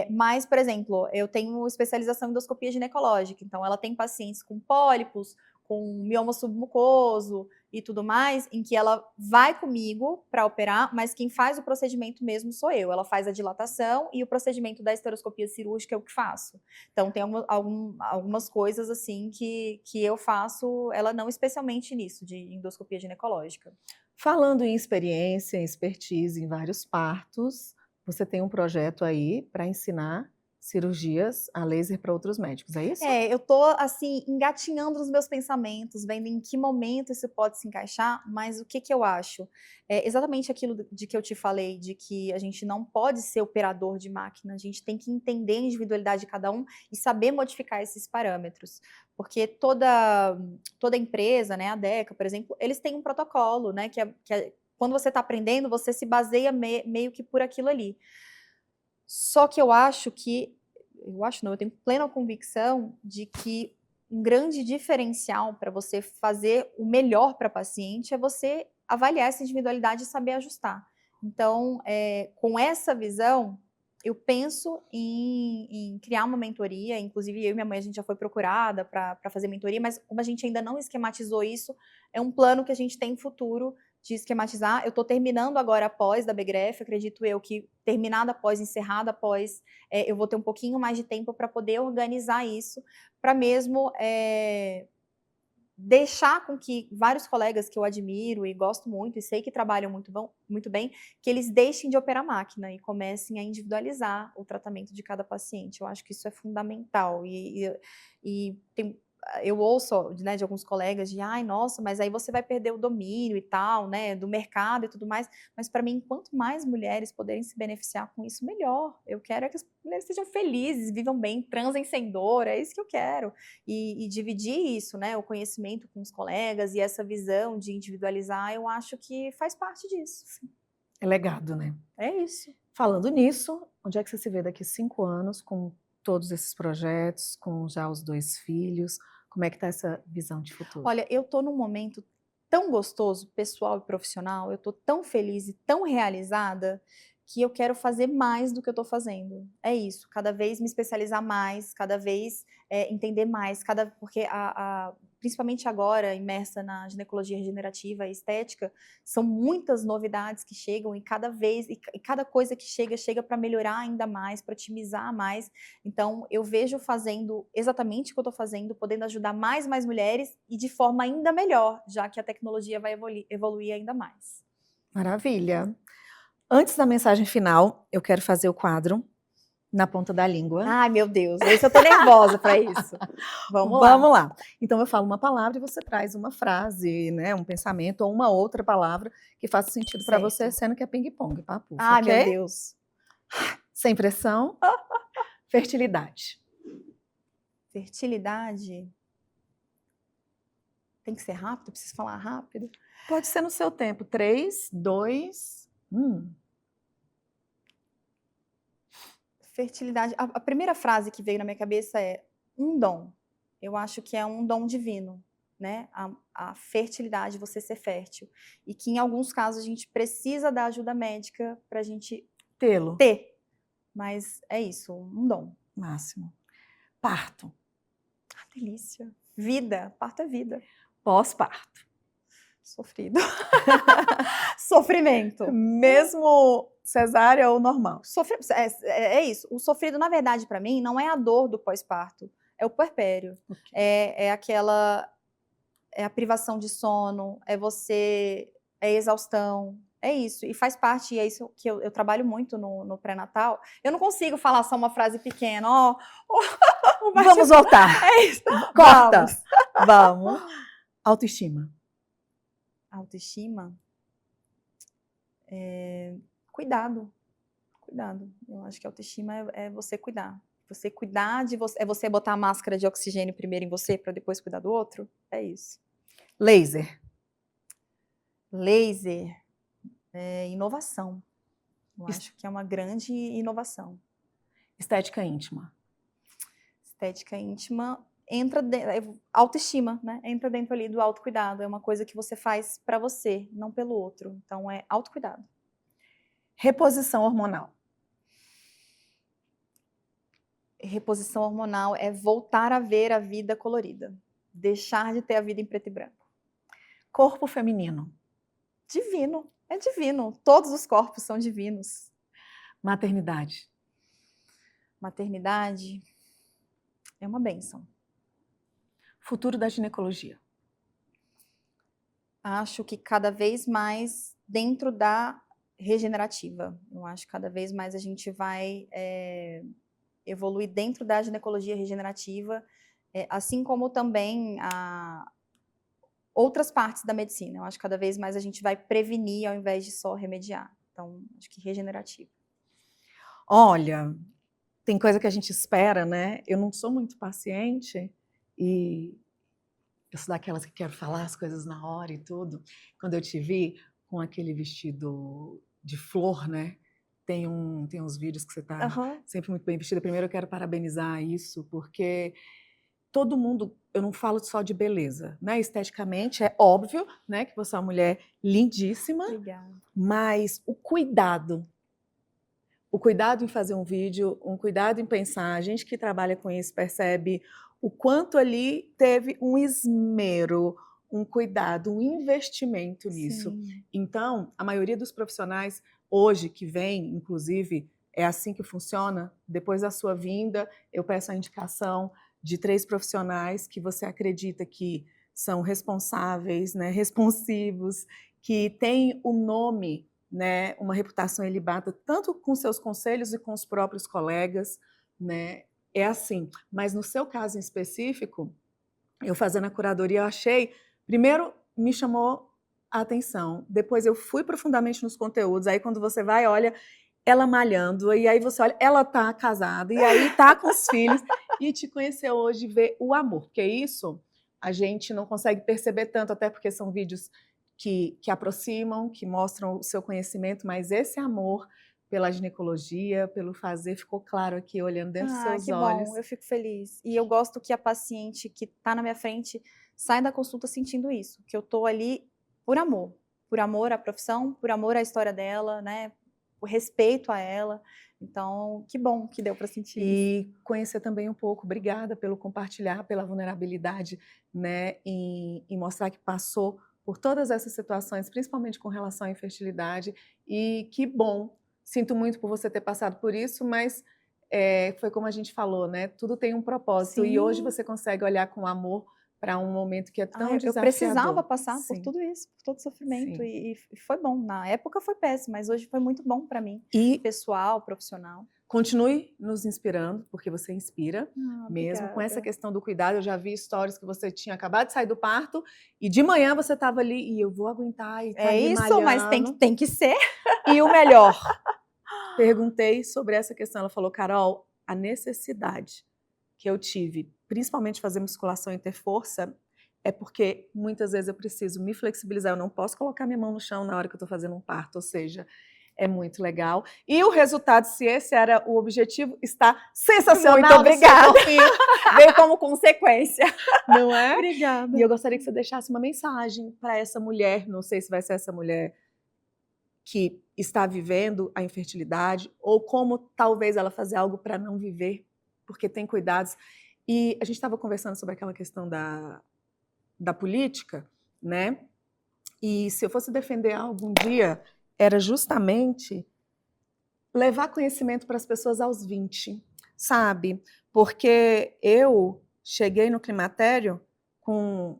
[SPEAKER 1] Mas, por exemplo, eu tenho especialização em endoscopia ginecológica, então ela tem pacientes com pólipos, com mioma submucoso e tudo mais, em que ela vai comigo para operar, mas quem faz o procedimento mesmo sou eu. Ela faz a dilatação e o procedimento da esteroscopia cirúrgica é eu que faço. Então, tem algumas coisas assim que eu faço, ela não especialmente nisso, de endoscopia ginecológica.
[SPEAKER 3] Falando em experiência, em expertise em vários partos, você tem um projeto aí para ensinar cirurgias a laser para outros médicos, é isso?
[SPEAKER 1] Eu tô, assim, engatinhando nos meus pensamentos, vendo em que momento isso pode se encaixar, mas o que eu acho? É exatamente aquilo de que eu te falei, de que a gente não pode ser operador de máquina, a gente tem que entender a individualidade de cada um e saber modificar esses parâmetros. Porque toda empresa, né, a DECA, por exemplo, eles têm um protocolo, né, quando você está aprendendo, você se baseia meio que por aquilo ali. Só que eu tenho plena convicção de que um grande diferencial para você fazer o melhor para a paciente é você avaliar essa individualidade e saber ajustar. Então, com essa visão, eu penso em criar uma mentoria, inclusive eu e minha mãe, a gente já foi procurada para fazer mentoria, mas como a gente ainda não esquematizou isso, é um plano que a gente tem no futuro de esquematizar. Eu estou terminando agora a pós da BGREF, acredito eu que terminada a pós, encerrada a pós, eu vou ter um pouquinho mais de tempo para poder organizar isso, para mesmo deixar com que vários colegas que eu admiro e gosto muito, e sei que trabalham muito bem, que eles deixem de operar máquina e comecem a individualizar o tratamento de cada paciente. Eu acho que isso é fundamental. Eu ouço, né, de alguns colegas de, ai, nossa, mas aí você vai perder o domínio e tal, né, do mercado e tudo mais. Mas para mim, quanto mais mulheres poderem se beneficiar com isso, melhor. Eu quero que as mulheres sejam felizes, vivam bem, transem sem dor, é isso que eu quero. E dividir isso, né, o conhecimento com os colegas e essa visão de individualizar, eu acho que faz parte disso.
[SPEAKER 3] É legado, né?
[SPEAKER 1] É isso.
[SPEAKER 3] Falando nisso, onde é que você se vê daqui a 5 anos com todos esses projetos, com já os 2 filhos? Como é que está essa visão de futuro?
[SPEAKER 1] Olha, eu tô num momento tão gostoso, pessoal e profissional, eu tô tão feliz e tão realizada que eu quero fazer mais do que eu tô fazendo. É isso, cada vez me especializar mais, cada vez entender mais, porque principalmente agora, imersa na ginecologia regenerativa e estética, são muitas novidades que chegam e cada coisa que chega para melhorar ainda mais, para otimizar mais. Então, eu vejo fazendo exatamente o que eu estou fazendo, podendo ajudar mais mulheres e de forma ainda melhor, já que a tecnologia vai evoluir ainda mais.
[SPEAKER 3] Maravilha! Antes da mensagem final, eu quero fazer o quadro Na Ponta da Língua.
[SPEAKER 1] Ai, meu Deus, esse eu tô nervosa para isso. Vamos
[SPEAKER 3] lá. Então eu falo uma palavra e você traz uma frase, né, um pensamento ou uma outra palavra que faça sentido para você, sendo que é ping-pong, papo.
[SPEAKER 1] Ai,
[SPEAKER 3] okay?
[SPEAKER 1] meu Deus.
[SPEAKER 3] Sem pressão. Fertilidade.
[SPEAKER 1] Fertilidade. Tem que ser rápido? Preciso falar rápido?
[SPEAKER 3] Pode ser no seu tempo. 3, 2, 1.
[SPEAKER 1] Fertilidade. A primeira frase que veio na minha cabeça é um dom. Eu acho que é um dom divino, né? A fertilidade, você ser fértil. E que em alguns casos a gente precisa da ajuda médica para a gente
[SPEAKER 3] Tê-lo.
[SPEAKER 1] ter. Mas é isso, um dom.
[SPEAKER 3] Máximo. Parto.
[SPEAKER 1] Ah, delícia. Vida. Parto é vida.
[SPEAKER 3] Pós-parto.
[SPEAKER 1] Sofrido. Sofrimento.
[SPEAKER 3] Mesmo cesárea ou normal?
[SPEAKER 1] É isso. O sofrido, na verdade, para mim, não é a dor do pós-parto, é o puerpério.
[SPEAKER 3] Okay.
[SPEAKER 1] É a privação de sono, é exaustão, é isso. E faz parte, e é isso que eu trabalho muito no pré-natal. Eu não consigo falar só uma frase pequena,
[SPEAKER 3] Vamos voltar.
[SPEAKER 1] É isso.
[SPEAKER 3] Corta. Vamos. Autoestima.
[SPEAKER 1] Autoestima? Cuidado. Eu acho que autoestima é você cuidar. Você cuidar de você. É você botar a máscara de oxigênio primeiro em você para depois cuidar do outro? É isso.
[SPEAKER 3] Laser.
[SPEAKER 1] Laser. Inovação. Eu acho que é uma grande inovação.
[SPEAKER 3] Estética íntima.
[SPEAKER 1] Estética íntima autoestima, né? Entra dentro ali do autocuidado. É uma coisa que você faz para você, não pelo outro. Então é autocuidado.
[SPEAKER 3] Reposição hormonal.
[SPEAKER 1] Reposição hormonal é voltar a ver a vida colorida. Deixar de ter a vida em preto e branco.
[SPEAKER 3] Corpo feminino.
[SPEAKER 1] Divino, é divino. Todos os corpos são divinos.
[SPEAKER 3] Maternidade.
[SPEAKER 1] Maternidade é uma bênção.
[SPEAKER 3] Futuro da ginecologia.
[SPEAKER 1] Acho que cada vez mais dentro da regenerativa. Eu acho que cada vez mais a gente vai evoluir dentro da ginecologia regenerativa, assim como também outras partes da medicina. Eu acho que cada vez mais a gente vai prevenir ao invés de só remediar. Então, acho que regenerativa.
[SPEAKER 3] Olha, tem coisa que a gente espera, né? Eu não sou muito paciente e eu sou daquelas que quero falar as coisas na hora e tudo. Quando eu te vi com aquele vestido de flor, né? Tem uns vídeos que você está sempre muito bem vestida. Primeiro eu quero parabenizar isso, porque todo mundo, eu não falo só de beleza, né? Esteticamente é óbvio, né, que você é uma mulher lindíssima.
[SPEAKER 1] Obrigada.
[SPEAKER 3] Mas o cuidado em fazer um vídeo, um cuidado em pensar, a gente que trabalha com isso percebe o quanto ali teve um esmero, um cuidado, um investimento nisso.
[SPEAKER 1] Sim.
[SPEAKER 3] Então, a maioria dos profissionais hoje que vem, inclusive, é assim que funciona. Depois da sua vinda, eu peço a indicação de 3 profissionais que você acredita que são responsáveis, né, responsivos, que têm o nome, né, uma reputação ilibada, tanto com seus conselhos e com os próprios colegas, né? É assim. Mas no seu caso em específico, eu fazendo a curadoria, eu achei, primeiro me chamou a atenção, depois eu fui profundamente nos conteúdos, aí quando você vai, olha, ela malhando, e aí você olha, ela tá casada, e aí tá com os filhos, e te conhecer hoje, ver o amor, porque isso a gente não consegue perceber tanto, até porque são vídeos que aproximam, que mostram o seu conhecimento, mas esse amor pela ginecologia, pelo fazer, ficou claro aqui, olhando dentro dos seus olhos.
[SPEAKER 1] Bom, eu fico feliz. E eu gosto que a paciente que está na minha frente sai da consulta sentindo isso, que eu estou ali por amor à profissão, por amor à história dela, né? Por respeito a ela. Então, que bom que deu para sentir isso.
[SPEAKER 3] E conhecer também um pouco, obrigada pelo compartilhar, pela vulnerabilidade, né? E mostrar que passou por todas essas situações, principalmente com relação à infertilidade. E que bom, sinto muito por você ter passado por isso, mas foi como a gente falou, né? Tudo tem um propósito.
[SPEAKER 1] Sim.
[SPEAKER 3] E hoje você consegue olhar com amor para um momento que é tão desafiador.
[SPEAKER 1] Eu precisava passar
[SPEAKER 3] Sim.
[SPEAKER 1] por tudo isso, por todo o sofrimento.
[SPEAKER 3] Sim.
[SPEAKER 1] E foi bom. Na época foi péssimo, mas hoje foi muito bom para mim.
[SPEAKER 3] E
[SPEAKER 1] pessoal, profissional.
[SPEAKER 3] Continue nos inspirando, porque você inspira mesmo.
[SPEAKER 1] Obrigada.
[SPEAKER 3] Com essa questão do cuidado, eu já vi stories que você tinha acabado de sair do parto e de manhã você estava ali e eu vou aguentar e tá ali
[SPEAKER 1] isso,
[SPEAKER 3] malhando.
[SPEAKER 1] mas tem que ser.
[SPEAKER 3] E o melhor, perguntei sobre essa questão, ela falou, Carol, a necessidade que eu tive, principalmente fazer musculação e ter força, é porque muitas vezes eu preciso me flexibilizar, eu não posso colocar minha mão no chão na hora que eu estou fazendo um parto, ou seja, é muito legal. E o resultado, se esse era o objetivo, está sensacional.
[SPEAKER 1] Muito obrigada. Veio como consequência.
[SPEAKER 3] Não é?
[SPEAKER 1] Obrigada.
[SPEAKER 3] E eu gostaria que você deixasse uma mensagem para essa mulher, não sei se vai ser essa mulher que está vivendo a infertilidade, ou como talvez ela fazer algo para não viver, porque tem cuidados. E a gente estava conversando sobre aquela questão da política, né? E se eu fosse defender algo um dia, era justamente levar conhecimento para as pessoas aos 20, sabe? Porque eu cheguei no climatério com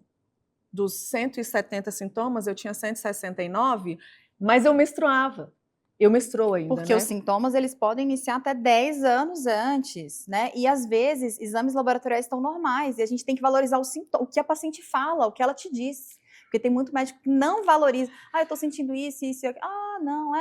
[SPEAKER 3] dos 170 sintomas, eu tinha 169, mas eu menstruava. Eu menstruo ainda,
[SPEAKER 1] porque
[SPEAKER 3] né?
[SPEAKER 1] os sintomas eles podem iniciar até 10 anos antes, né? E às vezes exames laboratoriais estão normais e a gente tem que valorizar o que a paciente fala, o que ela te diz. Porque tem muito médico que não valoriza. Eu tô sentindo isso, isso e aquilo. Não,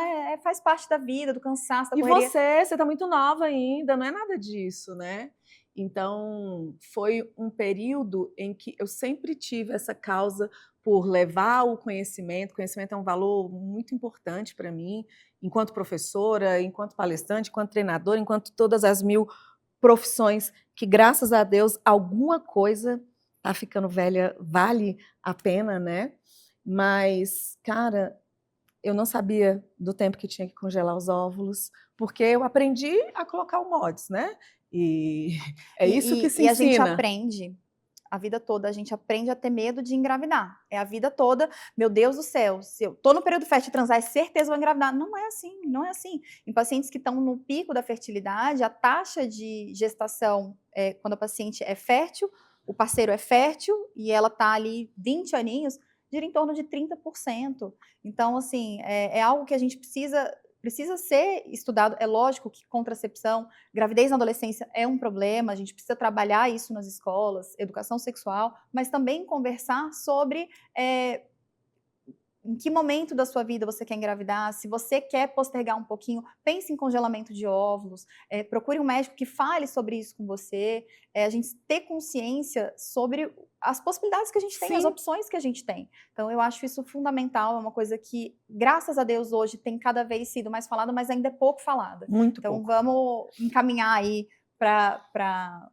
[SPEAKER 1] faz parte da vida, do cansaço, da correria.
[SPEAKER 3] E você tá muito nova ainda, não é nada disso, né? Então, foi um período em que eu sempre tive essa causa por levar o conhecimento. O conhecimento é um valor muito importante para mim, enquanto professora, enquanto palestrante, enquanto treinadora, enquanto todas as 1000 profissões que, graças a Deus, alguma coisa tá ficando velha, vale a pena, né? Mas, cara, eu não sabia do tempo que tinha que congelar os óvulos, porque eu aprendi a colocar o MODS, né? E é isso que se ensina.
[SPEAKER 1] E a gente aprende A vida toda a gente aprende a ter medo de engravidar. É a vida toda, meu Deus do céu, se eu tô no período fértil de transar, é certeza que vou engravidar. Não é assim, não é assim. Em pacientes que estão no pico da fertilidade, a taxa de gestação, quando a paciente é fértil, o parceiro é fértil e ela tá ali 20 aninhos, gira em torno de 30%. Então, assim, é algo que a gente precisa ser estudado. É lógico que contracepção, gravidez na adolescência é um problema, a gente precisa trabalhar isso nas escolas, educação sexual, mas também conversar sobre em que momento da sua vida você quer engravidar, se você quer postergar um pouquinho, pense em congelamento de óvulos, procure um médico que fale sobre isso com você, a gente ter consciência sobre as possibilidades que a gente tem, as
[SPEAKER 3] Sim.
[SPEAKER 1] opções que a gente tem. Então, eu acho isso fundamental, é uma coisa que, graças a Deus, hoje tem cada vez sido mais falada, mas ainda é pouco falada.
[SPEAKER 3] Muito
[SPEAKER 1] Então,
[SPEAKER 3] pouco.
[SPEAKER 1] vamos encaminhar aí para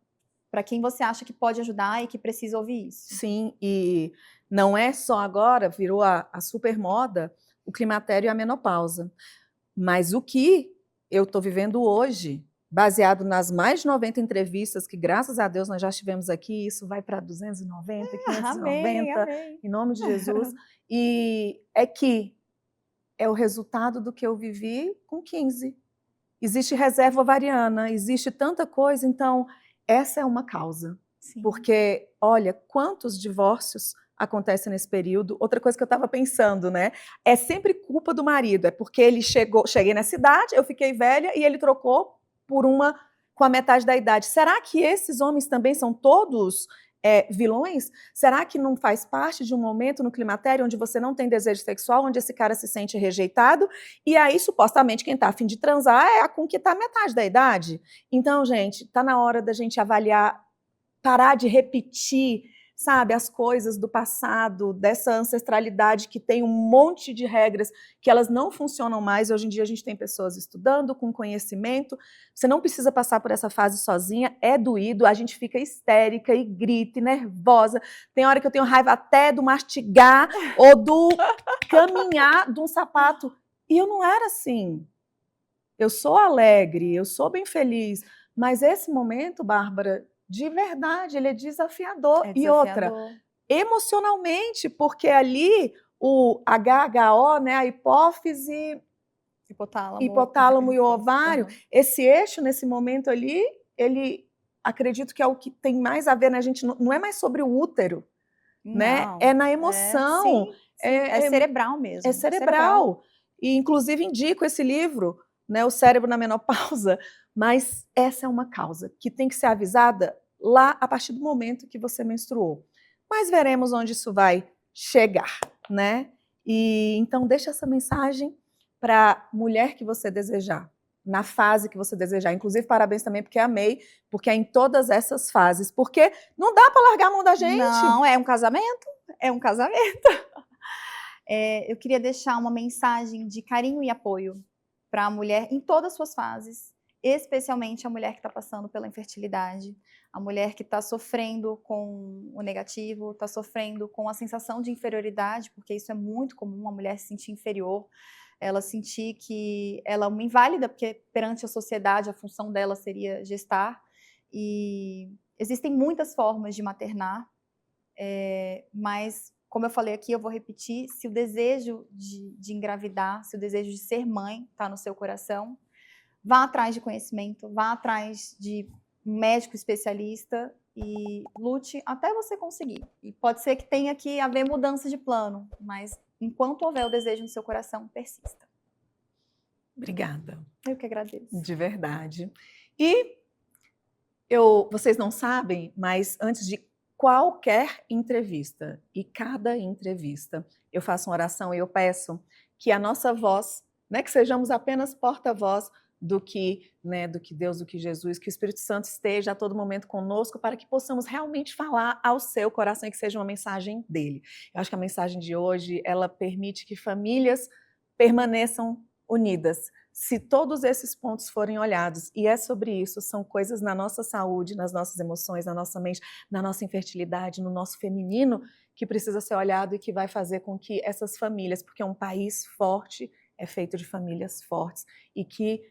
[SPEAKER 1] quem você acha que pode ajudar e que precisa ouvir isso.
[SPEAKER 3] Sim, e não é só agora, virou a super moda, o climatério e a menopausa. Mas o que eu estou vivendo hoje, baseado nas mais de 90 entrevistas que, graças a Deus, nós já tivemos aqui, isso vai para 290,
[SPEAKER 1] Amém,
[SPEAKER 3] 590,
[SPEAKER 1] amém.
[SPEAKER 3] em nome de Jesus, e é que é o resultado do que eu vivi com 15. Existe reserva ovariana, existe tanta coisa, então essa é uma causa.
[SPEAKER 1] Sim.
[SPEAKER 3] Porque, olha, quantos divórcios acontecem nesse período. Outra coisa que eu estava pensando, né? É sempre culpa do marido. É porque ele cheguei na cidade, eu fiquei velha e ele trocou por uma com a metade da idade. Será que esses homens também são todos vilões? Será que não faz parte de um momento no climatério onde você não tem desejo sexual, onde esse cara se sente rejeitado? E aí, supostamente, quem está a fim de transar é a com que está a metade da idade. Então, gente, está na hora da gente avaliar, parar de repetir, sabe, as coisas do passado, dessa ancestralidade que tem um monte de regras que elas não funcionam mais. Hoje em dia a gente tem pessoas estudando, com conhecimento. Você não precisa passar por essa fase sozinha, é doído, a gente fica histérica e grita e nervosa. Tem hora que eu tenho raiva até do mastigar ou do caminhar de um sapato. E eu não era assim. Eu sou alegre, eu sou bem feliz, mas esse momento, Bárbara, de verdade, ele é desafiador.
[SPEAKER 1] É
[SPEAKER 3] E outra,
[SPEAKER 1] desafiador.
[SPEAKER 3] emocionalmente, porque ali o HHO, né, a hipófise, hipotálamo e o ovário, esse eixo nesse momento ali, ele acredito que é o que tem mais a ver, né? A gente não é mais sobre o útero, né?
[SPEAKER 1] Não.
[SPEAKER 3] É na emoção.
[SPEAKER 1] Sim, é cerebral mesmo.
[SPEAKER 3] É cerebral. E, inclusive, indico esse livro, né, O Cérebro na Menopausa, mas essa é uma causa que tem que ser avisada lá a partir do momento que você menstruou. Mas veremos onde isso vai chegar, né? E então deixa essa mensagem para a mulher que você desejar, na fase que você desejar. Inclusive, parabéns também, porque amei, porque é em todas essas fases. Porque não dá para largar a mão da gente.
[SPEAKER 1] Não, é um casamento. É um casamento. Eu queria deixar uma mensagem de carinho e apoio para a mulher em todas as suas fases, especialmente a mulher que está passando pela infertilidade, a mulher que está sofrendo com o negativo, está sofrendo com a sensação de inferioridade, porque isso é muito comum, a mulher se sentir inferior, ela sentir que ela é uma inválida, porque perante a sociedade a função dela seria gestar, e existem muitas formas de maternar, mas, como eu falei aqui, eu vou repetir, se o desejo de engravidar, se o desejo de ser mãe está no seu coração, vá atrás de conhecimento, vá atrás de um médico especialista e lute até você conseguir. E pode ser que tenha que haver mudança de plano, mas enquanto houver o desejo no seu coração, persista.
[SPEAKER 3] Obrigada.
[SPEAKER 1] Eu que agradeço.
[SPEAKER 3] De verdade. E vocês não sabem, mas antes de qualquer entrevista, e cada entrevista, eu faço uma oração e eu peço que a nossa voz, né, que sejamos apenas porta-voz do que, né, do que Deus, do que Jesus, que o Espírito Santo esteja a todo momento conosco para que possamos realmente falar ao seu coração e que seja uma mensagem dele. Eu acho que a mensagem de hoje, ela permite que famílias permaneçam unidas, se todos esses pontos forem olhados. E é sobre isso, são coisas na nossa saúde, nas nossas emoções, na nossa mente, na nossa infertilidade, no nosso feminino, que precisa ser olhado e que vai fazer com que essas famílias, porque um país forte é feito de famílias fortes, e que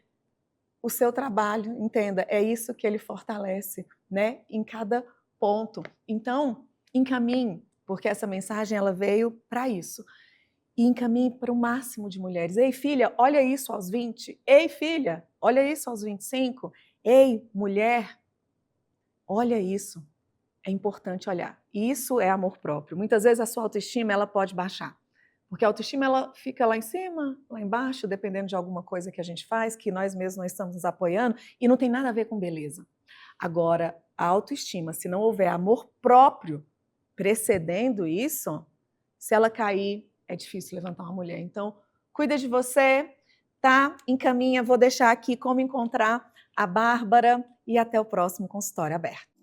[SPEAKER 3] o seu trabalho, entenda, é isso que ele fortalece, né? Em cada Ponto. Então, encaminhe, porque essa mensagem ela veio para isso. E encaminhe para o máximo de mulheres. Ei, filha, olha isso aos 20. Ei, filha, olha isso aos 25. Ei, mulher, olha isso. É importante olhar. Isso é amor próprio. Muitas vezes a sua autoestima ela pode baixar. Porque a autoestima ela fica lá em cima, lá embaixo, dependendo de alguma coisa que a gente faz, que nós mesmos não estamos nos apoiando, e não tem nada a ver com beleza. Agora, a autoestima, se não houver amor próprio precedendo isso, se ela cair, é difícil levantar uma mulher. Então, cuida de você, tá? Encaminha, vou deixar aqui como encontrar a Bárbara e até o próximo consultório aberto.